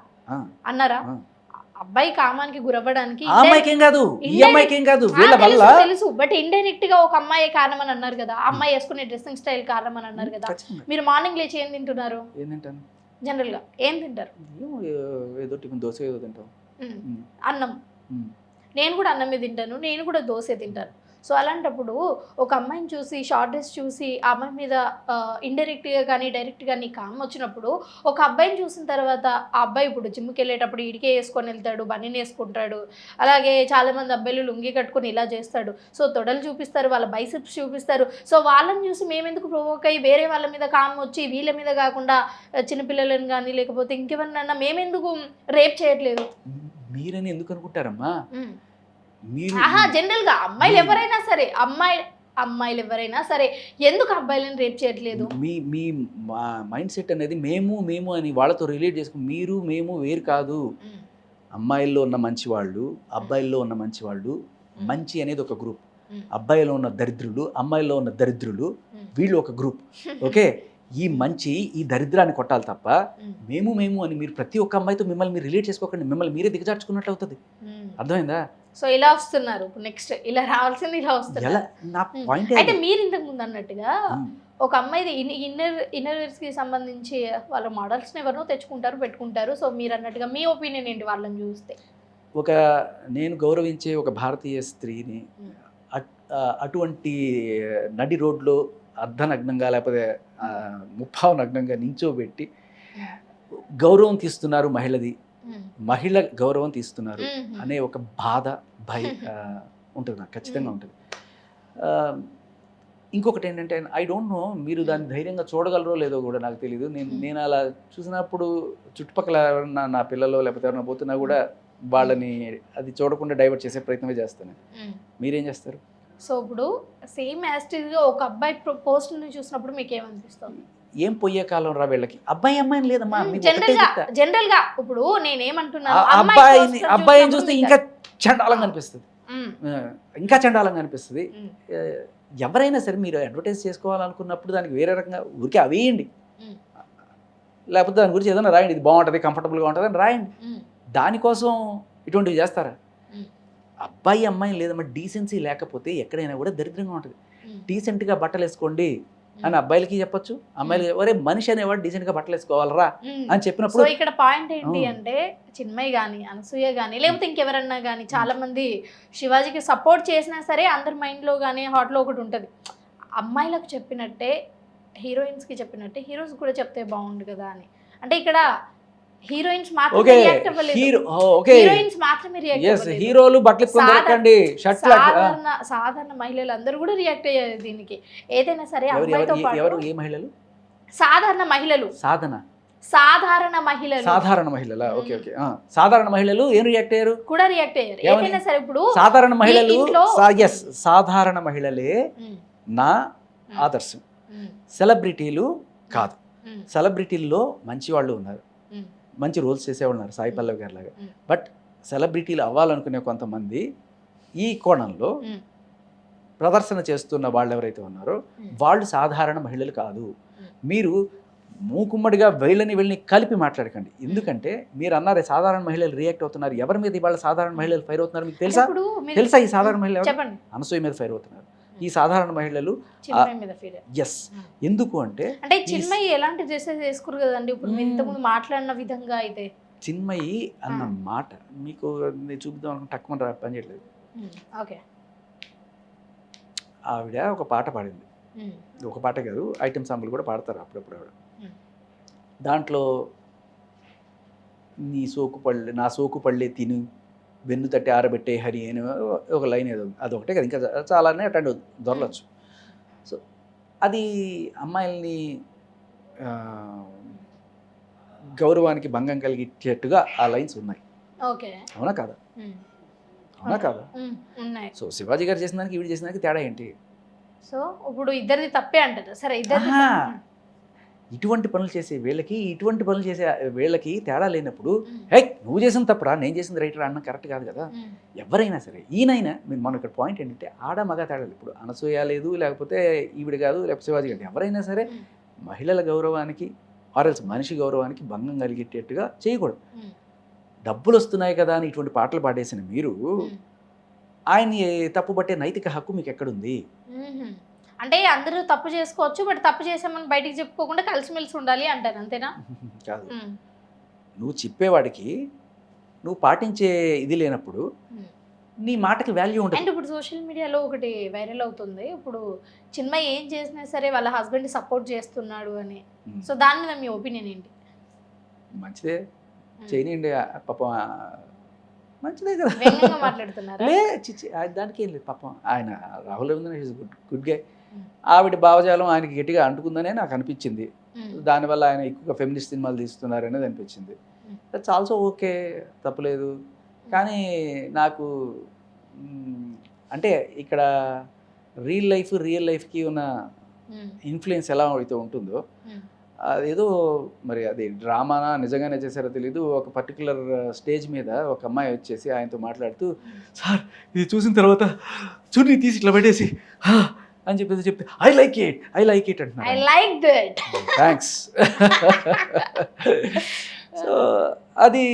అబ్బాయి కామానికి గురవ్వడానికి తెలుసు, బట్ ఇండైరెక్ట్ గా ఒక అమ్మాయి కారణం అని అన్నారు కదా, అమ్మాయి వేసుకునే డ్రెస్సింగ్ స్టైల్ కారణం అని అన్నారు కదా. మీరు మార్నింగ్ లేచి ఏం తింటున్నారు? జనరల్ గా ఏం తింటారు? అన్నం. నేను కూడా అన్నమే తింటాను, నేను కూడా దోశ తింటాను. సో అలాంటప్పుడు ఒక అమ్మాయిని చూసి, షార్ట్ డ్రెస్ చూసి ఆ అమ్మాయి మీద ఇండైరెక్ట్గా కానీ డైరెక్ట్గా నీ కామ్ వచ్చినప్పుడు, ఒక అబ్బాయిని చూసిన తర్వాత ఆ అబ్బాయి ఇప్పుడు జిమ్కి వెళ్ళేటప్పుడు ఇడికే వేసుకొని వెళ్తాడు, బనీని వేసుకుంటాడు. అలాగే చాలామంది అబ్బాయిలు లుంగి కట్టుకొని ఇలా చేస్తాడు. సో తొడలు చూపిస్తారు, వాళ్ళ బైసెప్స్ చూపిస్తారు. సో వాళ్ళని చూసి మేమెందుకు ప్రొవోక్ అయ్యి వేరే వాళ్ళ మీద కామ్ వచ్చి వీళ్ళ మీద కాకుండా చిన్నపిల్లలను కానీ లేకపోతే ఇంకెవరినన్నా మేమెందుకు రేప్ చేయట్లేదు? మీరని ఎందుకు అనుకుంటారమ్మా? జనరల్ గా అమ్మాయిలు ఎవరైనా సరే, అమ్మాయిలు ఎవరైనా సరే ఎందుకు అబ్బాయిలను రేప్ చేయట్లేదు? మీ మైండ్ సెట్ అనేది మేము అని వాళ్ళతో రిలేట్ చేసుకుని మీరు మేము వేరు కాదు. అమ్మాయిల్లో ఉన్న మంచి వాళ్ళు, అబ్బాయిల్లో ఉన్న మంచి వాళ్ళు, మంచి అనేది ఒక గ్రూప్. అబ్బాయిలో ఉన్న దరిద్రులు, అమ్మాయిల్లో ఉన్న దరిద్రులు, వీళ్ళు ఒక గ్రూప్. ఓకే, ఈ మంచి ఈ దరిద్రాన్ని కొట్టాలి తప్ప మేము అని మీరు ప్రతి ఒక్క అమ్మాయితో మిమ్మల్ని మీరు రిలేట్ చేసుకోకండి. మిమ్మల్ని మీరే దిగజార్చుకున్నట్లు అవుతుంది. అర్థమైందా? సో ఇలా వస్తున్నారు, నెక్స్ట్ ఇలా రావాల్సింది ఇలా వస్తున్నారు. అయితే మీరు ఇంతకు ముందు అన్నట్టుగా ఒక అమ్మాయి ఇన్నర్ వేర్స్ కి సంబంధించి వాళ్ళ మోడల్స్ని ఎవరినో తెచ్చుకుంటారు, పెట్టుకుంటారు. సో మీరు అన్నట్టుగా మీ ఒపీనియన్ ఏంటి వాళ్ళని చూస్తే? నేను గౌరవించే ఒక భారతీయ స్త్రీని అటువంటి నడి రోడ్లో అర్ధనగ్నంగా లేకపోతే ముప్పావు నగ్నంగా నించోబెట్టి గౌరవం తీస్తున్నారు మహిళది, ఉమ్, మహిళ గౌరవం తీస్తున్నారు ఉమ్, అనే ఒక బాధ ఉంటుంది, నాకు ఖచ్చితంగా ఉంటుంది. ఆ, ఇంకొకటి ఏంటంటే ఐ డోంట్ నో మీరు దాన్ని ధైర్యంగా చూడగలరో లేదో కూడా నాకు తెలియదు. నేను అలా చూసినప్పుడు చుట్టుపక్కల ఎవరన్నా నా పిల్లలు లేకపోతే ఎవరైనా పోతున్నా కూడా వాళ్ళని అది చూడకుండా డైవర్ట్ చేసే ప్రయత్నమే చేస్తాను. ఉమ్. మీరేం చేస్తారు? సో ఇప్పుడు సేమ్ యాస్టిజ్గా ఒక అబ్బాయి పోస్ట్ని చూసినప్పుడు మీకు ఏమనిపిస్తుంది? ఏం పోయే కాలం రా వీళ్ళకి, అబ్బాయి అమ్మాయిని లేదమ్మా, మీకు ఒకటే జనరల్ గా చెప్తా. జనరల్ గా ఇప్పుడు నేనేమంటున్నాను, అబ్బాయిని చూస్తే ఇంకా చండాలంగా అనిపిస్తుంది, ఇంకా చండాలంగా అనిపిస్తుంది. ఎవరైనా సరే మీరు అడ్వర్టైజ్ చేసుకోవాలనుకున్నప్పుడు దానికి వేరే రకంగా ఊరికే అవేయండి, లేకపోతే దాని గురించి ఏదైనా రాయండి, ఇది బాగుంటుంది కంఫర్టబుల్గా ఉంటుంది అని రాయండి. దానికోసం ఇటువంటివి చేస్తారా? అబ్బాయి అమ్మాయి లేదమ్మా, డీసెన్సీ లేకపోతే ఎక్కడైనా కూడా దరిద్రంగా ఉంటుంది. డీసెంట్గా బట్టలు వేసుకోండి అని అబ్బాయిలకి చెప్పొచ్చు, అమ్మాయిలు ఒరే మనిషి అనేవాడు డీసెంట్గా బట్టలు వేసుకోవాలరా అని చెప్పినప్పుడు. సో ఇక్కడ పాయింట్ ఏంటి అంటే చిన్మయి కానీ అనసూయ కానీ లేకపోతే ఇంకెవరన్నా కానీ చాలా మంది శివాజీకి సపోర్ట్ చేసినా సరే అందరి మైండ్లో కానీ హార్ట్లో ఒకటి ఉంటుంది, అమ్మాయిలకు చెప్పినట్టే హీరోయిన్స్కి చెప్పినట్టే హీరోస్ కూడా చెప్తే బాగుండు కదా అని. అంటే ఇక్కడ హీరోయిన్స్ మాత్రమే రియాక్ట్ అవ్వలేదు, హీరోయిన్స్ మాత్రమే రియాక్ట్ అవ్వలేదు, హీరోలు బట్టలు సాధారణ మహిళలు అందరూ కూడా రియాక్ట్ అయ్యారు దీనికి. ఏదైనా సరే అమ్మాయితో ఎవరు, పాటు ఏ మహిళలు? సాధారణ మహిళలు, సాధారణ మహిళల ఓకే ఓకే, సాధారణ మహిళలు ఏం రియాక్ట్ అయ్యారు? కూడా రియాక్ట్ అయ్యారు. ఏదైనా సరే ఇప్పుడు సాధారణ మహిళలు, సాధారణ మహిళలే నా ఆదర్శం, సెలబ్రిటీలు కాదు. సెలబ్రిటీల్లో మంచి వాళ్ళు ఉన్నారు, మంచి రోల్స్ చేసేవాళ్ళు ఉన్నారు, సాయి పల్లవి గారి లాగా. బట్ సెలబ్రిటీలు అవ్వాలనుకునే కొంతమంది ఈ కోణంలో ప్రదర్శన చేస్తున్న వాళ్ళు ఎవరైతే ఉన్నారో వాళ్ళు సాధారణ మహిళలు కాదు. మీరు మూకుమ్మడిగా వీళ్ళని కలిపి మాట్లాడకండి. ఎందుకంటే మీరు అన్నారే సాధారణ మహిళలు రియాక్ట్ అవుతున్నారు, ఎవరి మీద ఇవాళ సాధారణ మహిళలు ఫైర్ అవుతున్నారు మీకు తెలుసా? ఈ సాధారణ మహిళలు అనసూయ మీద ఫైర్ అవుతున్నారు, ఈ సాధారణ మహిళలు. ఎస్, ఎందుకు అంటే చిన్మయి ఎలాంటి డ్రెస్సెస్ వేసుకోరు కదండి ఇప్పుడు మీరు ఇంతకుముందు మాట్లాడిన విధంగా. అయితే చిన్మయి అన్న మాట మీకు చూపిద్దాం అనుకుంటే తక్కువ పని చేయట్లేదు. ఓకే, ఆవిడ ఒక పాట పాడింది, ఒక పాట కాదు ఐటమ్ సాంగ్లు కూడా పాడతారు అప్పుడప్పుడు ఆవిడ. దాంట్లో నా సోకు పళ్ళే తిను వెన్ను తట్టి ఆరబెట్టే హరి అని ఒక లైన్ ఏదో అదొకటే కదా, ఇంకా చాలానే అటెండ్ దొరలచ్చు. సో అది అమ్మాయిల్ని గౌరవానికి భంగం కలిగించేట్టుగా ఆ లైన్స్ ఉన్నాయి. అవునా కాదా? అవునా కాదా? సో శివాజీ గారు చేసిన దానికి ఈవిడ చేసిన దానికి తేడా ఏంటి? సో ఇప్పుడు ఇద్దరిది తప్పే అంటారు. సరే, ఇద్దరు ఇటువంటి పనులు చేసే వీళ్ళకి ఇటువంటి పనులు చేసే వీళ్ళకి తేడా లేనప్పుడు హే నువ్వు చేసిన తప్పురా నేను చేసింది రైటరా అన్న కరెక్ట్ కాదు కదా. ఎవరైనా సరే ఈయనైనా మనం ఇక్కడ పాయింట్ ఏంటంటే ఆడ మగ తేడా లేదు. ఇప్పుడు అనసూయ లేదు, లేకపోతే ఈవిడ కాదు, లేకపోతే శివాజీ గారు, ఎవరైనా సరే మహిళల గౌరవానికి ఆర్ఎల్స్ మనిషి గౌరవానికి భంగం కలిగేటట్టుగా చేయకూడదు. డబ్బులు వస్తున్నాయి కదా అని ఇటువంటి పాటలు పాడేసిన మీరు ఆయన్ని తప్పుపట్టే నైతిక హక్కు మీకు ఎక్కడుంది? అంటే అందరూ తప్పు చేసుకోవచ్చు, బట్ తప్పు చేసామని బయటికి చెప్పుకోకుండా కలిసిమెలిసి ఉండాలి అంటారు, అంతేనా? కాదు, నువ్వు చెప్పేవాడికి నువ్వు పాటించే ఇది లేనప్పుడు నీ మాటకి వాల్యూ ఉంటుంది. అండ్ ఇప్పుడు సోషల్ మీడియాలో ఒకటి వైరల్ అవుతుంది, ఇప్పుడు చిన్మయి ఏం చేసినా సరే వాళ్ళ హస్బెండ్ సపోర్ట్ చేస్తున్నాడు అని. సో దాని మీద మీ ఒపీనియన్ ఏంటి? మంచిదే, చేయనియండి పాపం, మంచిదే కదా. మాట్లాడుతున్నారా? దానికి ఏం లేదు పాపం. ఆయన రాహుల్ గుడ్ గే. ఆవిడ భావజాలం ఆయనకి గట్టిగా అంటుకుందనే నాకు అనిపించింది. దానివల్ల ఆయన ఎక్కువగా ఫెమినిస్ట్ సినిమాలు తీస్తున్నారు అనేది అనిపించింది. దట్స్ ఆల్సో ఓకే, తప్పులేదు. కానీ నాకు అంటే ఇక్కడ రియల్ లైఫ్కి ఉన్న ఇన్ఫ్లుయెన్స్ ఎలా అయితే ఉంటుందో అదేదో మరి అది డ్రామానా నిజంగానే చేశారో తెలీదు. ఒక పర్టికులర్ స్టేజ్ మీద ఒక అమ్మాయి వచ్చేసి ఆయనతో మాట్లాడుతూ, సార్ ఇది చూసిన తర్వాత చున్నీ తీసి ఇట్లా పెట్టేసి అని చెప్పేసి చెప్తే ఐ లైక్ ఇట్ అంటున్నారు. థ్యాంక్స్. సో అది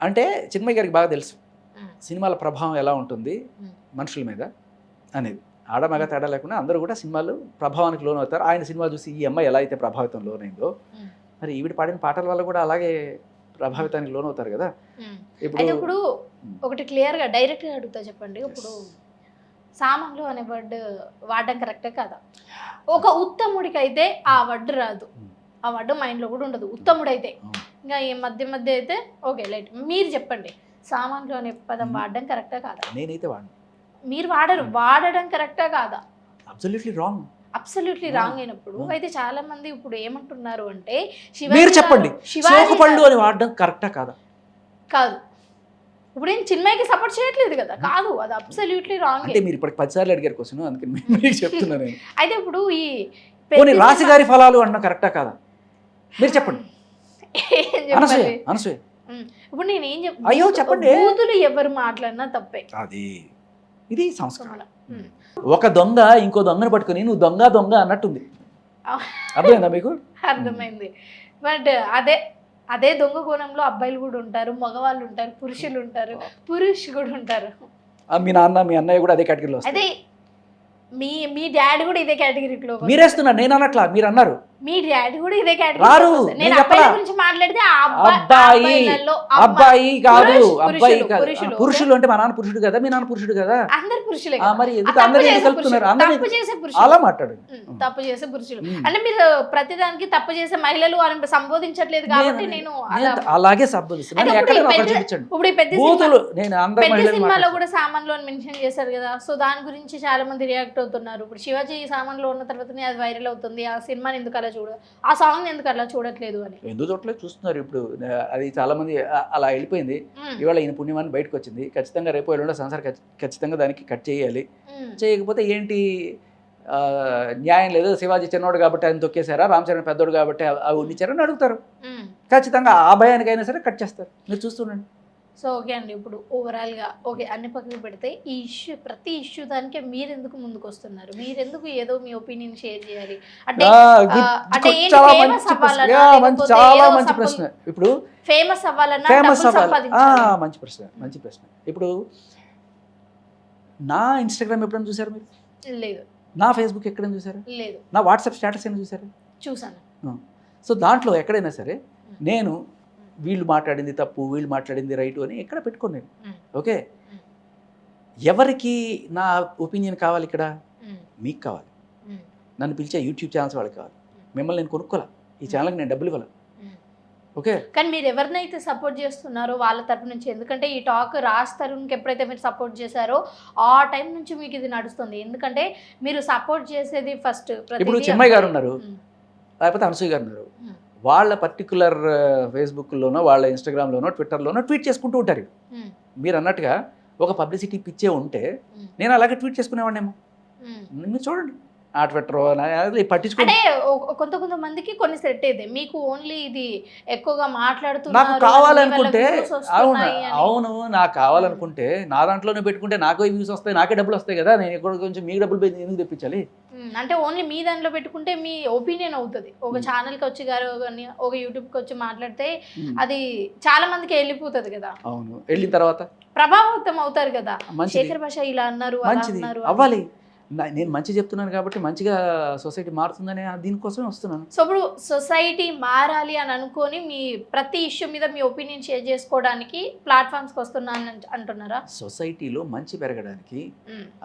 అంటే చిన్మయి గారికి బాగా తెలుసు సినిమాల ప్రభావం ఎలా ఉంటుంది మనుషుల మీద అనేది. ఆడమగ తేడా లేకుండా అందరూ కూడా సినిమాలు ప్రభావానికి లోనవుతారు. ఆయన సినిమా చూసి ఈ అమ్మాయి ఎలా అయితే ప్రభావితం లోనైందో మరి ఈవిడ పాడిన పాటల వల్ల కూడా అలాగే ప్రభావితానికి లోనవుతారు కదా. ఇప్పుడు ఒకటి క్లియర్గా డైరెక్ట్గా అడుగుతా చెప్పండి. ఇప్పుడు సామాన్లు అనే వర్డ్ వాడడం కరెక్టే కదా? ఒక ఉత్తముడికి అయితే ఆ వర్డ్ రాదు, ఆ వర్డ్ మైండ్లో కూడా ఉండదు ఉత్తముడైతే. ఇంకా ఈ మధ్య మధ్య అయితే ఓకే లైట్. మీరు చెప్పండి, సామాన్లు అనే పదం వాడడం కరెక్టా కాదా? నేనైతే వాడను. మీరు వాడరు, వాడడం కరెక్టా కాదా? Absolutely wrong. అబ్సల్యూట్లీ రాంగ్ అయినప్పుడు అయితే చాలా మంది ఇప్పుడు ఏమంటున్నారు అంటే మీరు చెప్పండి, శివాజీ సోకుపళ్ళు అని వాడడం కరెక్టా కాదా? కాదు. ఇప్పుడు నేను చిన్మయ్యకి సపోర్ట్ చేయట్లేదు కదా, కాదు, అది అబ్సల్యూట్లీ రాంగ్. అంటే మీరు ఇప్పటికి 10 సార్లు అడిగారు క్వశ్చన్, అందుకని మీకు చెప్తున్నాను నేను. అయితే ఇప్పుడు ఈ పోనీ రాశి గారి ఫలాలు అన్న కరెక్టా కాదా? మీరు చెప్పండి. ఏం చెప్పాలి? అనసూయ ఇప్పుడు నేను ఏం అయ్యో చెప్పండి. బూతులు ఎవరు మాట్లాడినా తప్పే. అది ఇది సంస్కారం. ఒక దొంగ ఇంకో దొంగను పట్టుకుని నువ్వు దొంగ దొంగ అన్నట్టుంది. అర్థమైందా మీకు? అర్థమైంది. బట్ అదే అదే దొంగ కోణంలో అబ్బాయిలు కూడా ఉంటారు, మగవాళ్ళు ఉంటారు, పురుషులు ఉంటారు, కూడా ఉంటారు. మీ నాన్న మీ అన్నయ్య కూడా అదే కేటగిరీలో వస్తారు. అదే మీ డాడీ కూడా ఇదే కేటగిరీలో. మీరేస్తున్నారు, నేను అన్నట్లా మీరు అన్నారు. మీ డాడీ కూడా ఇదే కేటగిరీ. రారు. నేను అబ్బాయిల గురించి మాట్లాడితే అబ్బాయి కాదు, అబ్బాయి కాదు. పురుషులు అంటే మా నాన్న పురుషుడు కదా, మీ నాన్న పురుషుడు కదా, అందరు పురుషులే. మరి ఎందుకు అందరూ కలుపుతున్నారు? తప్పు చేసే పురుషులు అలా మాట్లాడండి. తప్పు చేసే పురుషులు అంటే మీరు ప్రతిదానికి తప్పు చేసే మహిళలు అని సంబోధించట్లేదు కాబట్టి నేను అలాగే సంబోధిస్తున్నాను. ఇప్పుడు ఈ పెద్ద సినిమాలో కూడా సామాన్లు అని మెన్షన్ చేశారు కదా, సో దాని గురించి చాలా మంది రియాక్ట్ అవుతున్నారు. ఇప్పుడు శివాజీ సామాన్లో ఉన్న తర్వాతనే అది వైరల్ అవుతుంది, ఆ సినిమాని ఎందుకు అలా ఆ సాంగ్ ఎందుకు అలా చూడట్లేదు అని. ఎందుకు చూడట్లేదు చూస్తున్నారు. ఇప్పుడు అది చాలా మంది అలా వెళ్ళిపోయింది. ఇవాళ ఈయన పుణ్యమాన్ని బయటకు వచ్చింది, ఖచ్చితంగా రేపు ఎల్లుండో సంసారం ఖచ్చితంగా దానికి కట్ చేయాలి. చేయకపోతే ఏంటి న్యాయం లేదు, శివాజీ చిన్నోడు కాబట్టి ఆయన తొక్కేశారా, రామ్ చరణ్ పెద్దోడు కాబట్టి అవి ఉండిచ్చారని అడుగుతారు. ఖచ్చితంగా ఆ భయానికైనా సరే కట్ చేస్తారు. మీరు చూస్తుండండి. సో ఓకే అండి, ఇప్పుడు ఓవరాల్గా ఓకే అన్ని పక్కన పెడితే ఈ ఇష్యూ, ప్రతి ఇష్యూ దానికే మీరెందుకు ముందుకు వస్తున్నారు? మీరెందుకు ఏదో మీ ఒపీనియన్ షేర్ చేయాలి అంటే చాలా మంచి ప్రశ్న. ఇప్పుడు ఫేమస్ అవ్వాలన్నా మంచి ప్రశ్న, మంచి ప్రశ్న. ఇప్పుడు నా ఇన్స్టాగ్రామ్ ఎప్పుడైనా చూసారు మీరు? లేదు. నా ఫేస్బుక్ ఎక్కడైనా చూసారు? లేదు. నా వాట్సాప్ స్టేటస్ అయినా చూసారు? చూసాను. సో దాంట్లో ఎక్కడైనా సరే నేను వీళ్ళు మాట్లాడింది తప్పు, వీళ్ళు మాట్లాడింది రైటు అని ఎక్కడ పెట్టుకోను నేను. ఓకే, ఎవరికి నా ఒపీనియన్ కావాలి ఇక్కడ? మీకు కావాలి. నన్ను పిలిచే యూట్యూబ్ ఛానల్స్ వాళ్ళకి కావాలి. మిమ్మల్ని నేను కొనుక్కోలే, ఈ ఛానల్కి నేను డబ్బులు ఇవ్వాలి. ఓకే, కానీ మీరు ఎవరినైతే సపోర్ట్ చేస్తున్నారో వాళ్ళ తరపు నుంచి, ఎందుకంటే ఈ టాక్ రాజ్ తరుణ్కి ఎప్పుడైతే మీరు సపోర్ట్ చేశారో ఆ టైం నుంచి మీకు ఇది నడుస్తుంది. ఎందుకంటే మీరు సపోర్ట్ చేసేది ఫస్ట్. ఇప్పుడు చిన్మయ్య గారు ఉన్నారు, లేకపోతే అనసూయ గారు ఉన్నారు, వాళ్ళ పర్టికులర్ ఫేస్బుక్లోనో వాళ్ళ ఇన్స్టాగ్రామ్లోనో ట్విట్టర్లోనో ట్వీట్ చేసుకుంటూ ఉంటారు. మీరు అన్నట్టుగా ఒక పబ్లిసిటీ పిచ్చే ఉంటే నేను అలాగే ట్వీట్ చేసుకునేవాడినేమో. మీరు చూడండి, ఆ ట్విట్టర్ పట్టించుకోండి. అంటే కొంతమందికి కొన్ని సెట్ అయితే మీకు ఓన్లీ ఇది ఎక్కువగా మాట్లాడుతున్నారు. నాకు కావాలనుకుంటే అవును నాకు కావాలనుకుంటే నా దాంట్లోనే పెట్టుకుంటే నాకే వ్యూస్ వస్తాయి, నాకే డబ్బులు వస్తాయి కదా. నేను ఎక్కడ కొంచెం మీకు డబ్బులు ఎందుకు తెప్పించాలి? అంటే ఓన్లీ మీ దాంట్లో పెట్టుకుంటే మీ ఒపీనియన్ అవుతుంది. ఒక ఛానల్కి వచ్చి గారు కానీ ఒక యూట్యూబ్కి వచ్చి మాట్లాడితే అది చాలా మందికి వెళ్ళిపోతుంది కదా. అవును, వెళ్ళిన తర్వాత ప్రభావితం అవుతారు కదా. శేఖర్ భాష ఇలా అన్నారు, అవ్వాలి. నేను మంచి చెప్తున్నాను కాబట్టి మంచిగా సొసైటీ మారుతుందని దీనికోసమే వస్తున్నాను. సో ఇప్పుడు సొసైటీ మారాలి అని అనుకొని మీ ప్రతి ఇష్యూ మీద మీ ఒపీనియన్ షేర్ చేసుకోవడానికి ప్లాట్ఫామ్స్కి వస్తున్నాను అంటున్నారా? సొసైటీలో మంచి పెరగడానికి,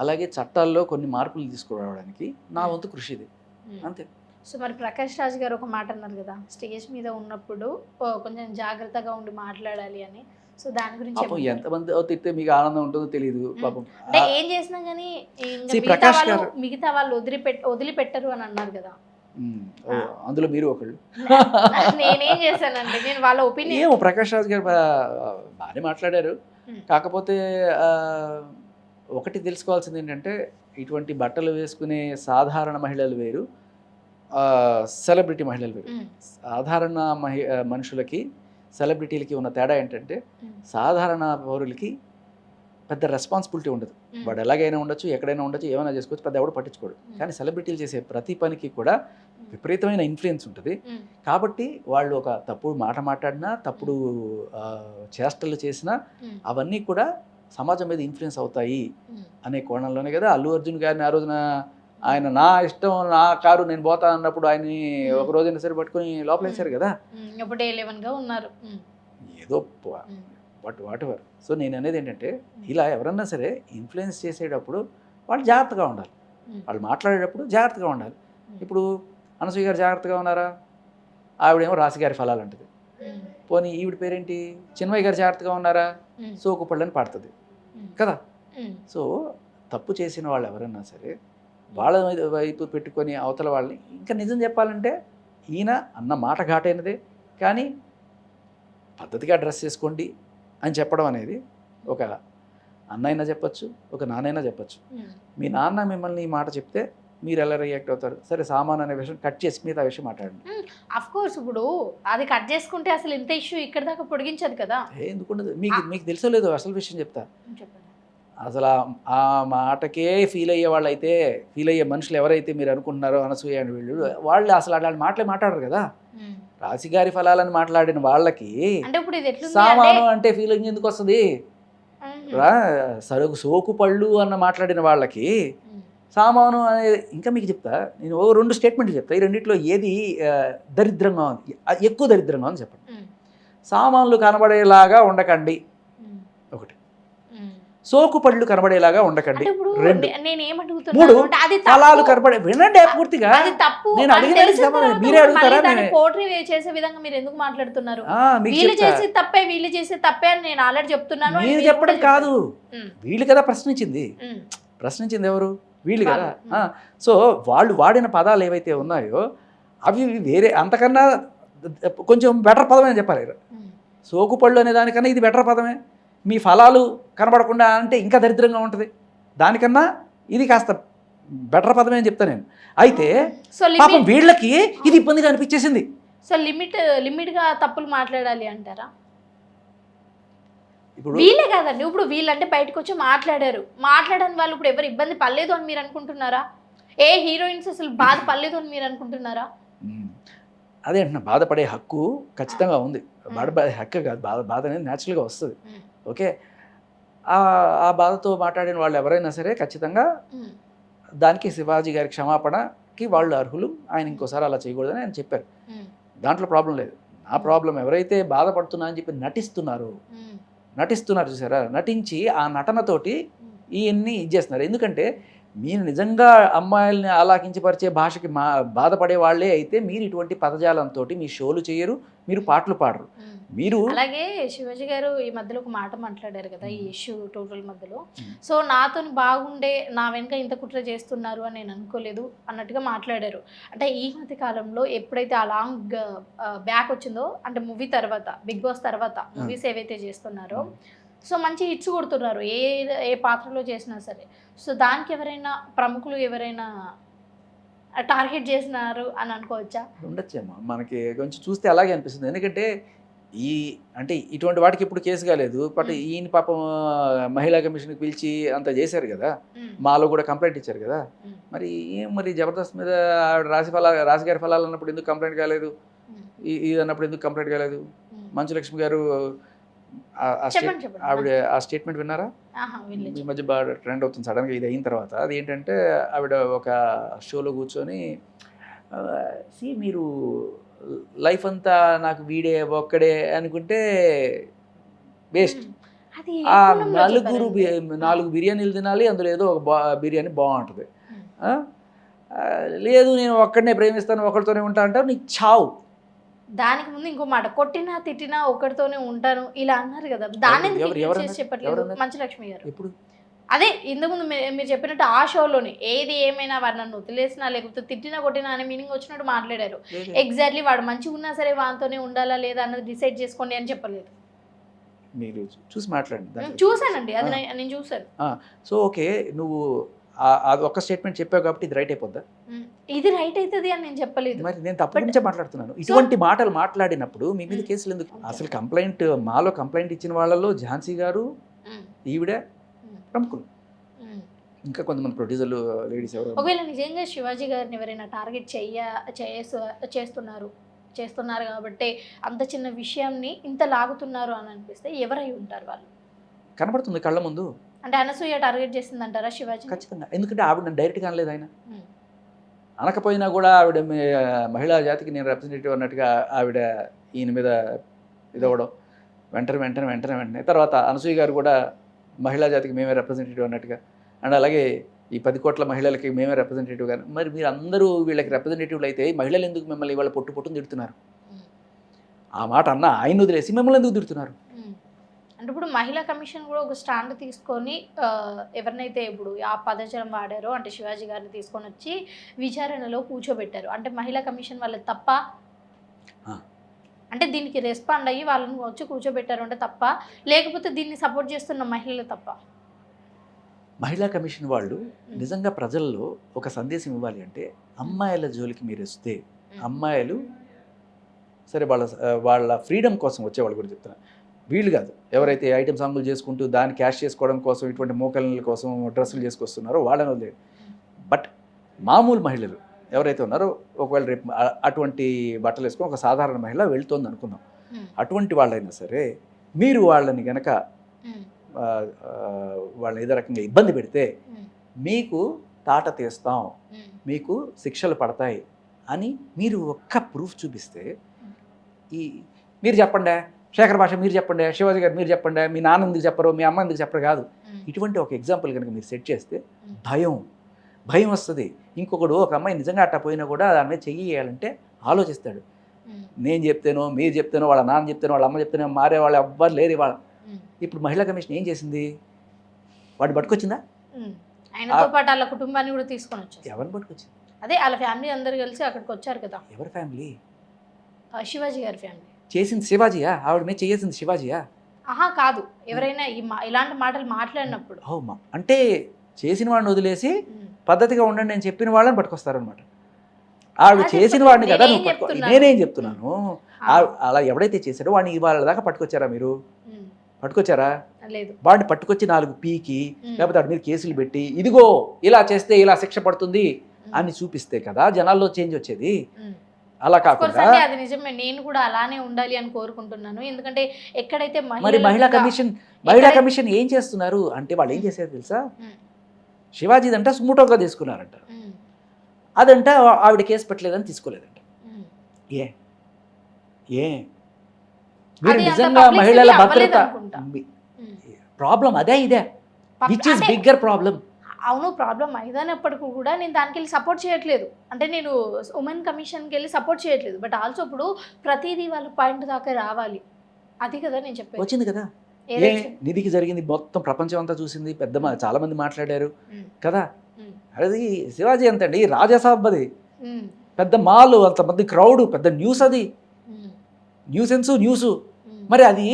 అలాగే చట్టాల్లో కొన్ని మార్పులు తీసుకురావడానికి నా వంతు కృషి ఇది, అంతే. సో మరి ప్రకాష్ రాజ్ గారు ఒక మాట అన్నారు కదా, స్టేజ్ మీద ఉన్నప్పుడు కొంచెం జాగ్రత్తగా ఉండి మాట్లాడాలి అని. సో దాని గురించి ఎంతమంది తిట్టే మీకు ఆనందం ఉంటుందో తెలియదు పాపం. అంటే ఏం చేసినా కానీ మిగతా వాళ్ళు వదిలిపెట్టరు అని అన్నారు కదా, అందులో మీరు ఒకళ్ళు. నేనేం చేశానంటే నేను వాళ్ళ ఒపీనియన్. ఏమో ప్రకాష్ రాజ్ గారు బాగానే మాట్లాడారు. కాకపోతే ఒకటి తెలుసుకోవాల్సింది ఏంటంటే ఇటువంటి బట్టలు వేసుకునే సాధారణ మహిళలు వేరు, సెలబ్రిటీ మహిళలు వేరు. సాధారణ మనుషులకి సెలబ్రిటీలకి ఉన్న తేడా ఏంటంటే సాధారణ పౌరులకి పెద్ద రెస్పాన్సిబిలిటీ ఉండదు. వాడు ఎలాగైనా ఉండొచ్చు, ఎక్కడైనా ఉండొచ్చు, ఏమైనా చేసుకోవచ్చు, పెద్ద ఎవడు పట్టించుకోడు. కానీ సెలబ్రిటీలు చేసే ప్రతి పనికి కూడా విపరీతమైన ఇన్ఫ్లుయెన్స్ ఉంటుంది. కాబట్టి వాళ్ళు ఒక తప్పుడు మాట మాట్లాడినా, తప్పుడు చేష్టలు చేసినా అవన్నీ కూడా సమాజం మీద ఇన్ఫ్లుయెన్స్ అవుతాయి అనే కోణంలోనే కదా అల్లు అర్జున్ గారిని ఆ రోజున ఆయన నా ఇష్టం నా కారు నేను పోతా అన్నప్పుడు ఆయన్ని ఒక రోజైనా సరే పట్టుకుని లోపలేశారు కదా. ఉన్నారు ఏదో వాట్ ఎవర్. సో నేను అనేది ఏంటంటే ఇలా ఎవరన్నా సరే ఇన్ఫ్లుయెన్స్ చేసేటప్పుడు వాళ్ళు జాగ్రత్తగా ఉండాలి. వాళ్ళు మాట్లాడేటప్పుడు జాగ్రత్తగా ఉండాలి. ఇప్పుడు అనసూయ గారు జాగ్రత్తగా ఉన్నారా? ఆవిడేమో రాశిగారి ఫలాలు అంటది. పోనీ ఈవిడ పేరేంటి, చిన్మయ్య గారు జాగ్రత్తగా ఉన్నారా? సోకుపళ్ళని పాడుతుంది కదా. సో తప్పు చేసిన వాళ్ళు ఎవరన్నా సరే వాళ్ళ మీద వైపు పెట్టుకొని అవతల వాళ్ళని, ఇంకా నిజం చెప్పాలంటే ఈయన అన్న మాట ఘాటైనదే, కానీ పద్ధతిగా డ్రెస్ చేసుకోండి అని చెప్పడం అనేది ఒక అన్నైనా చెప్పచ్చు, ఒక నాన్నైనా చెప్పచ్చు. మీ నాన్న మిమ్మల్ని ఈ మాట చెప్తే మీరు ఎలా రియాక్ట్ అవుతారు? సరే సామాన్ అనే విషయం కట్ చేసి మిగతా విషయం మాట్లాడండి. అఫ్ కోర్స్ ఇప్పుడు అది కట్ చేసుకుంటే అసలు ఇంత ఇష్యూ ఇక్కడ దాకా పొడిగించదు కదా. ఎందుకుండదు? మీకు తెలుసో లేదో అసలు విషయం చెప్తా. చెప్పండి. అసలు ఆ మాటకే ఫీల్ అయ్యే వాళ్ళైతే, ఫీల్ అయ్యే మనుషులు ఎవరైతే మీరు అనుకుంటున్నారో అనసూయ అని వాళ్ళు అసలు అలాంటి మాటలే మాట్లాడరు కదా. రాశిగారి ఫలాలని మాట్లాడిన వాళ్ళకి అంటే ఇప్పుడు ఇది ఎట్లుంది సామాను అంటే ఫీలింగ్ ఎందుకు వస్తుంది? సరుకు సోకు పళ్ళు అన్న మాట్లాడిన వాళ్ళకి సామాను అనేది, ఇంకా మీకు చెప్తా నేను 2 స్టేట్మెంట్లు చెప్తా. ఈ రెండిట్లో ఏది దరిద్రంగా ఉంది, ఎక్కువ దరిద్రంగా ఉంది చెప్పండి. సామాన్లు కనబడేలాగా ఉండకండి ఒకటి, సోకు పళ్ళు కనబడేలాగా ఉండకండి 2, 3 ఫలాలు కనబడే. వినండి పూర్తిగా, నేను అడిగిన మీరే అడుగుతారా? పోట్రీ చేసే విధంగా మీరు ఎందుకు మాట్లాడుతున్నారు? వీళ్ళు చేసే తప్పే, వీళ్ళు చేసే తప్పే అని నేను ఆల్రెడీ చెప్తున్నాను. మీరు చెప్పడం కాదు, వీళ్ళు కదా ప్రశ్నించింది. ప్రశ్నించింది ఎవరు? వీళ్ళు కదా. సో వాళ్ళు వాడిన పదాలు ఏవైతే ఉన్నాయో అవి వేరే, అంతకన్నా కొంచెం బెటర్ పదమే అని చెప్పాలి. సోకుపళ్ళు అనే దానికన్నా ఇది బెటర్ పదమే. మీ ఫలాలు కనబడకుండా అంటే ఇంకా దరిద్రంగా ఉంటుంది. దానికన్నా ఇది కాస్త బెటర్ పదమే అని చెప్తాను నేను. అయితే పాపం వీళ్ళకి ఇది ఇబ్బందిగా అనిపించేసింది. సో లిమిట్గా తప్పులు మాట్లాడాలి అంటారా? ఇప్పుడు వీళ్ళే కాదండి, ఇప్పుడు వీళ్ళంటే బయటకు వచ్చి మాట్లాడని వాళ్ళు ఇప్పుడు ఎవరు ఇబ్బంది పడలేదు అని మీరు అనుకుంటున్నారా? ఏ హీరోయిన్స్ అసలు బాధపడలేదు అని మీరు అనుకుంటున్నారా? అదే అంటున్నా, బాధపడే హక్కు ఖచ్చితంగా ఉంది. బాధపడే హక్కు కాదు, బాధ అనేది న్యాచురల్గా వస్తుంది. ఓకే, ఆ బాధతో మాట్లాడిన వాళ్ళు ఎవరైనా సరే ఖచ్చితంగా దానికి శివాజీ గారి క్షమాపణకి వాళ్ళు అర్హులు. ఆయన ఇంకోసారి అలా చేయకూడదని ఆయన చెప్పారు. దాంట్లో ప్రాబ్లం లేదు. నా ప్రాబ్లం ఎవరైతే బాధపడుతున్నా అని చెప్పి నటిస్తున్నారు చూసారా, నటించి ఆ నటనతోటి ఇవన్నీ ఇచ్చేస్తున్నారు. ఎందుకంటే మీరు నిజంగా అమ్మాయిల్ని ఆలాకించపరిచే భాషకి బాధపడే వాళ్ళే అయితే మీరు ఇటువంటి పదజాలంతో మీ షోలు చేయరు, మీరు పాటలు పాడరు. మీరు అలాగే శివాజీ గారు ఈ మధ్యలో ఒక మాట మాట్లాడారు కదా, ఈ ఇష్యూ టోటల్ మధ్యలో. సో నాతో బాగుండే నా వెనుక ఇంత కుట్ర చేస్తున్నారు అని నేను అనుకోలేదు అన్నట్టుగా మాట్లాడారు. అంటే ఈ మధ్య కాలంలో ఎప్పుడైతే ఆ లాంగ్ బ్యాక్ వచ్చిందో, అంటే మూవీ తర్వాత, బిగ్ బాస్ తర్వాత మూవీస్ ఏవైతే చేస్తున్నారో, సో మంచి హిట్స్ కొడుతున్నారు ఏ పాత్రలో చేసినా సరే. సో దానికి ఎవరైనా ప్రముఖులు ఎవరైనా టార్గెట్ చేసినారు అని అనుకోవచ్చా? ఉండొచ్చేమో, మనకి కొంచెం చూస్తే అలాగే అనిపిస్తుంది. ఎందుకంటే అంటే ఇటువంటి వాటికి ఇప్పుడు కేసు కాలేదు. బట్ ఈయన పాపం మహిళా కమిషన్కి పిలిచి అంత చేశారు కదా, మాలో కూడా కంప్లైంట్ ఇచ్చారు కదా. మరి జబర్దస్త్ మీద రాశిగారి ఫలాలు అన్నప్పుడు ఎందుకు కంప్లైంట్ కాలేదు? ఇది అన్నప్పుడు ఎందుకు కంప్లైంట్ కాలేదు? మంచులక్ష్మి గారు ఆవిడ ఆ స్టేట్మెంట్ విన్నారా? ఈ మధ్య బాగా ట్రెండ్ అవుతుంది సడన్గా ఇది అయిన తర్వాత. అది ఏంటంటే ఆవిడ ఒక షోలో కూర్చొని మీరు లైఫ్ అంతా నాకు వీడే ఒక్కడే అనుకుంటే వేస్ట్. ఆ 4 బిర్యానీలు తినాలి, అందులో ఏదో ఒక బిర్యానీ బాగుంటుంది. లేదు నేను ఒక్కడనే ప్రేమిస్తాను, ఒకరితోనే ఉంటా అంటారు, నీకు చావు. దానికి ముందు ఇంకో మాట, కొట్టినా తిట్టినా ఒకటితోనే ఉంటాను ఇలా అన్నారు కదా, దాన్ని చెప్పట్లేదు మంచులక్ష్మి గారు. ఇప్పుడు అదే ఇంతకుముందు మీరు చెప్పినట్టు ఆ షోలోనే ఏది ఏమైనా వాడు నన్ను వదిలేసినా లేకపోతే తిట్టినా కొట్టినా అనే మీనింగ్ వచ్చినట్టు మాట్లాడారు. ఎగ్జాక్ట్లీ వాడు మంచిగా ఉన్నా సరే వాటితోనే ఉండాలా లేదా అన్నది డిసైడ్ చేసుకోండి అని చెప్పలేదు. మీరు చూసి మాట్లాడండి. చూసానండి, అది నేను చూసాను. సో ఓకే, నువ్వు అది ఒక స్టేట్మెంట్ చెప్పావు కాబట్టి ఇది రైట్ అయిపోద్దా? ఇది రైట్ అవుతుంది అని నేను చెప్పలేదు. మరి నేను తప్పు నుంచే మాట్లాడుతున్నాను. ఇటువంటి మాటలు మాట్లాడినప్పుడు మీ మీద కేసులు ఎందుకు? అసలు మాలో కంప్లైంట్ ఇచ్చిన వాళ్ళలో ఝాన్సీ గారు, ఈవిడ ప్రముఖులు, ఇంకా కొంతమంది ప్రొడ్యూసర్లు లేడీస్ ఎవరు. ఒకవేళ నిజంగా శివాజీ గారిని ఎవరైనా టార్గెట్ చేస్తున్నారు కాబట్టి అంత చిన్న విషయాన్ని ఇంత లాగుతున్నారు అని అనిపిస్తే ఎవరై ఉంటారు వాళ్ళు? కనబడుతుంది కళ్ళ ముందు. అంటే అనసూయ టార్గెట్ చేసింది అంటారా శివాజీ? ఖచ్చితంగా. ఎందుకంటే ఆవిడ నన్ను డైరెక్ట్గా అనలేదు, ఆయన అనకపోయినా కూడా ఆవిడ మహిళా జాతికి నేను రిప్రజెంటేటివ్ అన్నట్టుగా ఆవిడ ఈయన మీద ఇదవ్వడం, వెంటనే తర్వాత అనసూయ గారు కూడా మహిళా జాతికి మేమే రిప్రజెంటేటివ్ అన్నట్టుగా. అండ్ అలాగే ఈ 10 కోట్ల మహిళలకి మేమే రిప్రజెంటేటివ్ గాను. మరి మీరు అందరూ వీళ్ళకి రిప్రజెంటేటివ్లు అయితే మహిళలు ఎందుకు మిమ్మల్ని ఇవాళ పొట్టుని తిడుతున్నారు? ఆ మాట అన్న ఆయన వదిలేసి మిమ్మల్ని ఎందుకు తిడుతున్నారు? అంటే ఇప్పుడు మహిళా కమిషన్ కూడా ఒక స్టాండ్ తీసుకొని ఎవరినైతే ఇప్పుడు ఆ పదజనం వాడారో అంటే శివాజీ గారిని తీసుకొని వచ్చి విచారణలో కూర్చోబెట్టారు. అంటే మహిళా కమిషన్ వాళ్ళ తప్ప, అంటే దీనికి రెస్పాండ్ అయ్యి వాళ్ళని వచ్చి కూర్చోబెట్టారు అంటే తప్ప, లేకపోతే దీన్ని సపోర్ట్ చేస్తున్న మహిళలు తప్ప? మహిళా కమిషన్ వాళ్ళు నిజంగా ప్రజల్లో ఒక సందేశం ఇవ్వాలి అంటే, అమ్మాయిల జోలికి మీరు వస్తే అమ్మాయిలు సరే వాళ్ళ ఫ్రీడమ్ కోసం వచ్చే వాళ్ళ గురించి చెప్తున్నారు, వీళ్ళు కాదు. ఎవరైతే ఐటమ్ సాంగులు చేసుకుంటూ దాన్ని క్యాష్ చేసుకోవడం కోసం ఇటువంటి మోకళ్ళ కోసం డ్రెస్సులు చేసుకొస్తున్నారో వాళ్ళని వదిలేదు. బట్ మామూలు మహిళలు ఎవరైతే ఉన్నారో, ఒకవేళ రేపు అటువంటి బట్టలు వేసుకొని ఒక సాధారణ మహిళ వెళ్తోంది అనుకుందాం, అటువంటి వాళ్ళైనా సరే మీరు వాళ్ళని గనక వాళ్ళని ఏదో రకంగా ఇబ్బంది పెడితే మీకు తాట తీస్తాం, మీకు శిక్షలు పడతాయి అని మీరు ఒక్క ప్రూఫ్ చూపిస్తే, మీరు చెప్పండి శేఖర్ భాష, మీరు చెప్పండి శివాజీ గారు, మీరు చెప్పండి మీ నాన్న ఎందుకు చెప్పరు, మీ అమ్మ ఎందుకు చెప్పరు కాదు, ఇటువంటి ఒక ఎగ్జాంపుల్ కనుక మీరు సెట్ చేస్తే భయం వస్తుంది. ఇంకొకడు ఒక అమ్మాయి నిజంగా అట్టా పోయినా కూడా దాని మీద చెయ్యాలంటే ఆలోచిస్తాడు. నేను చెప్తానో, మీరు చెప్తానో, వాళ్ళ నాన్న చెప్తానో, వాళ్ళ అమ్మ చెప్తానో మారే వాళ్ళు ఎవ్వరు లేరు ఇవాళ. ఇప్పుడు మహిళా కమిషన్ ఏం చేసింది? వాడు పట్టుకొచ్చిందా? ఆయనతో పాటు వాళ్ళ కుటుంబాన్ని కూడా తీసుకొని వచ్చారు. ఎవరిని పట్టుకొచ్చింది? అదే వాళ్ళ ఫ్యామిలీ అందరు కలిసి అక్కడికి వచ్చారు కదా. ఎవరి ఫ్యామిలీ? శివాజీ గారి ఫ్యామిలీ. చేసింది శివాజీయా? ఆవిడ మీద చేసింది శివాజీయా? కాదు, ఎవరైనా ఇలాంటి మాటలు మాట్లాడినప్పుడు అంటే చేసిన వాడిని వదిలేసి పద్ధతిగా ఉండండి నేను చెప్పిన వాళ్ళని పట్టుకొస్తారనమాట. ఆవిడ చేసిన వాడిని కదా నువ్వు పట్టుకో. నేనేం చెప్తున్నాను, అలా ఎవడైతే చేశాడో వాడిని ఇవాళ దాకా పట్టుకొచ్చారా మీరు? పట్టుకొచ్చారా? లేదు. వాడిని పట్టుకొచ్చి 4 పీకి లేకపోతే వాడి మీద కేసులు పెట్టి ఇదిగో ఇలా చేస్తే ఇలా శిక్ష పడుతుంది అని చూపిస్తే కదా జనాల్లో చేంజ్ వచ్చేది. అలా కాకుండా అది నిజమే, నేను కూడా అలానే ఉండాలి అని కోరుకుంటున్నాను. ఎందుకంటే ఎక్కడైతే మరి మహిళా కమిషన్ ఏం చేస్తున్నారు అంటే, వాళ్ళు ఏం చేశారు తెలుసా? శివాజీదంట సుమోటోగా తీసుకున్నారంట, అదంట ఆవిడ కేసు పెట్టలేదని తీసుకోలేదంట. మీరు నిజంగా మహిళల భద్రత ప్రాబ్లం అదే ఇదే, విచ్ ఇస్ బిగ్గర్ ప్రాబ్లం. అవును, ప్రాబ్లం అయినప్పటికీ కూడా నేను దానికి వెళ్ళి సపోర్ట్ చేయట్లేదు. అంటే నేను ఉమెన్ కమిషన్కి వెళ్ళి సపోర్ట్ చేయట్లేదు. బట్ ఆల్సో ఇప్పుడు ప్రతిదీ వాళ్ళ పాయింట్ దాకా రావాలి, అది కదా నేను చెప్పేది. వచ్చింది కదా, నిధికి జరిగింది మొత్తం ప్రపంచం అంతా చూసింది, చాలా మంది మాట్లాడారు కదా. అది శివాజీ అంతండి రాజాసాబ్, అది పెద్ద మాల్, అంతమంది క్రౌడ్, పెద్ద న్యూస్, అది న్యూస్. మరి అది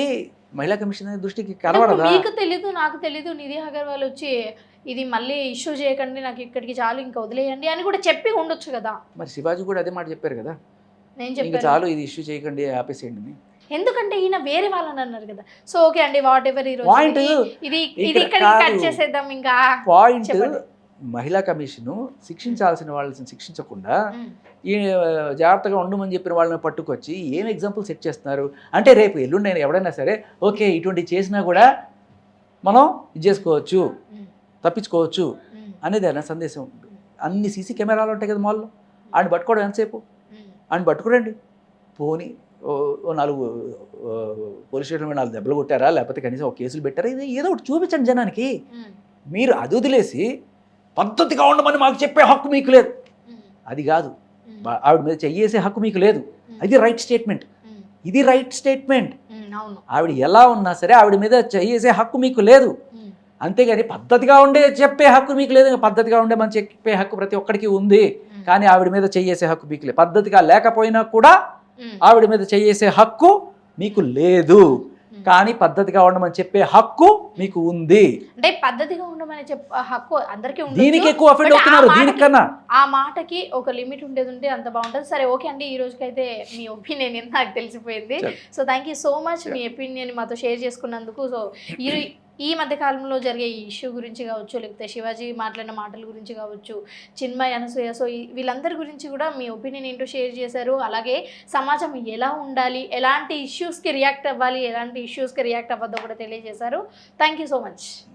మహిళా కమిషన్ దృష్టికి కనబడదా? మీకు తెలీదు, నాకు తెలీదు. నిధి అగర్వాల్ వచ్చి ఇది మళ్ళీ ఇష్యూ చేయకండి, నాకు ఇక్కడికి చాలు, ఇంకా వదిలేయండి అని కూడా చెప్పి ఉండొచ్చు కదా. మరి శివాజీ కూడా అదే మాట చెప్పారు కదా, నేను చెప్పాను చాలు ఇది ఇష్యూ చేయకండి, ఆపేసేయండి. ఎందుకంటే ఈయన వేరే వాళ్ళని అన్నారు కదా. సో ఓకే అండి, వాట్ ఎవర్, ఈ రోజు ఇది ఇక్కడ కట్ చేసేద్దాం. ఇంకా పాయింట్, మహిళా కమిషను శిక్షించాల్సిన వాళ్ళని శిక్షించకుండా ఈ జాగ్రత్తగా ఉండమని చెప్పిన వాళ్ళని పట్టుకొచ్చి ఏం ఎగ్జాంపుల్ సెట్ చేస్తున్నారు అంటే, రేపు ఎల్లుండి ఎవడైనా సరే ఓకే ఇటువంటి చేసినా కూడా మనం ఇది చేసుకోవచ్చు, తప్పించుకోవచ్చు అనేది అన్న సందేశం. అన్ని సీసీ కెమెరాలు ఉంటాయి కదా మాల్లో, ఆయన పట్టుకోవడం ఎంతసేపు? ఆయన పట్టుకురండి, పోనీ 4 పోలీస్ స్టేషన్లో 4 దెబ్బలు కొట్టారా, లేకపోతే కనీసం ఒక కేసులు పెట్టారా, ఇది ఏదో ఒకటి చూపించండి జనానికి. మీరు అది వదిలేసి పద్ధతిగా ఉండమని మాకు చెప్పే హక్కు మీకు లేదు, అది కాదు. ఆవిడ మీద చెయ్యేసే హక్కు మీకు లేదు, అది రైట్ స్టేట్మెంట్, ఇది రైట్ స్టేట్మెంట్. ఆవిడ ఎలా ఉన్నా సరే ఆవిడ మీద చెయ్యేసే హక్కు మీకు లేదు, అంతేగాని పద్ధతిగా ఉండే చెప్పే హక్కు మీకు లేదు. పద్ధతిగా ఉండే మనం చెప్పే హక్కు ప్రతి ఒక్కరికి ఉంది, కానీ ఆవిడ మీద చెయ్యేసే హక్కు మీకు లేదు. పద్ధతిగా లేకపోయినా కూడా ఆవిడ మీద చెయ్యేసే హక్కు మీకు లేదు, కానీ పద్ధతిగా ఉండమని చెప్పే హక్కు మీకు ఉంది. అంటే పద్ధతిగా ఉండమని చెప్పే హక్కు అందరికీ ఉంది, దీనికి ఎక్కువ అఫెండ్ అవుతున్నారు దీనికన్నా. ఆ మాటకి ఒక లిమిట్ ఉండేది ఉంటే అంత బాగుంటుంది. సరే ఓకే అండి, ఈ రోజుకైతే మీ ఒపీనియన్ నాకు తెలిసిపోయింది. So thank you so much me opinion మాతో షేర్ చేసుకున్నందుకు. సో ఈ మధ్య కాలంలో జరిగే ఈ ఇష్యూ గురించి కావచ్చు, లేకపోతే శివాజీ మాట్లాడిన మాటల గురించి కావచ్చు, చిన్మయ్, అనసూయ, సో వీళ్ళందరి గురించి కూడా మీ ఒపీనియన్ ఏంటో షేర్ చేశారు. అలాగే సమాజం ఎలా ఉండాలి, ఎలాంటి ఇష్యూస్కి రియాక్ట్ అవ్వాలి, ఎలాంటి ఇష్యూస్కి రియాక్ట్ అవ్వద్దో కూడా తెలియజేశారు. Thank you so much.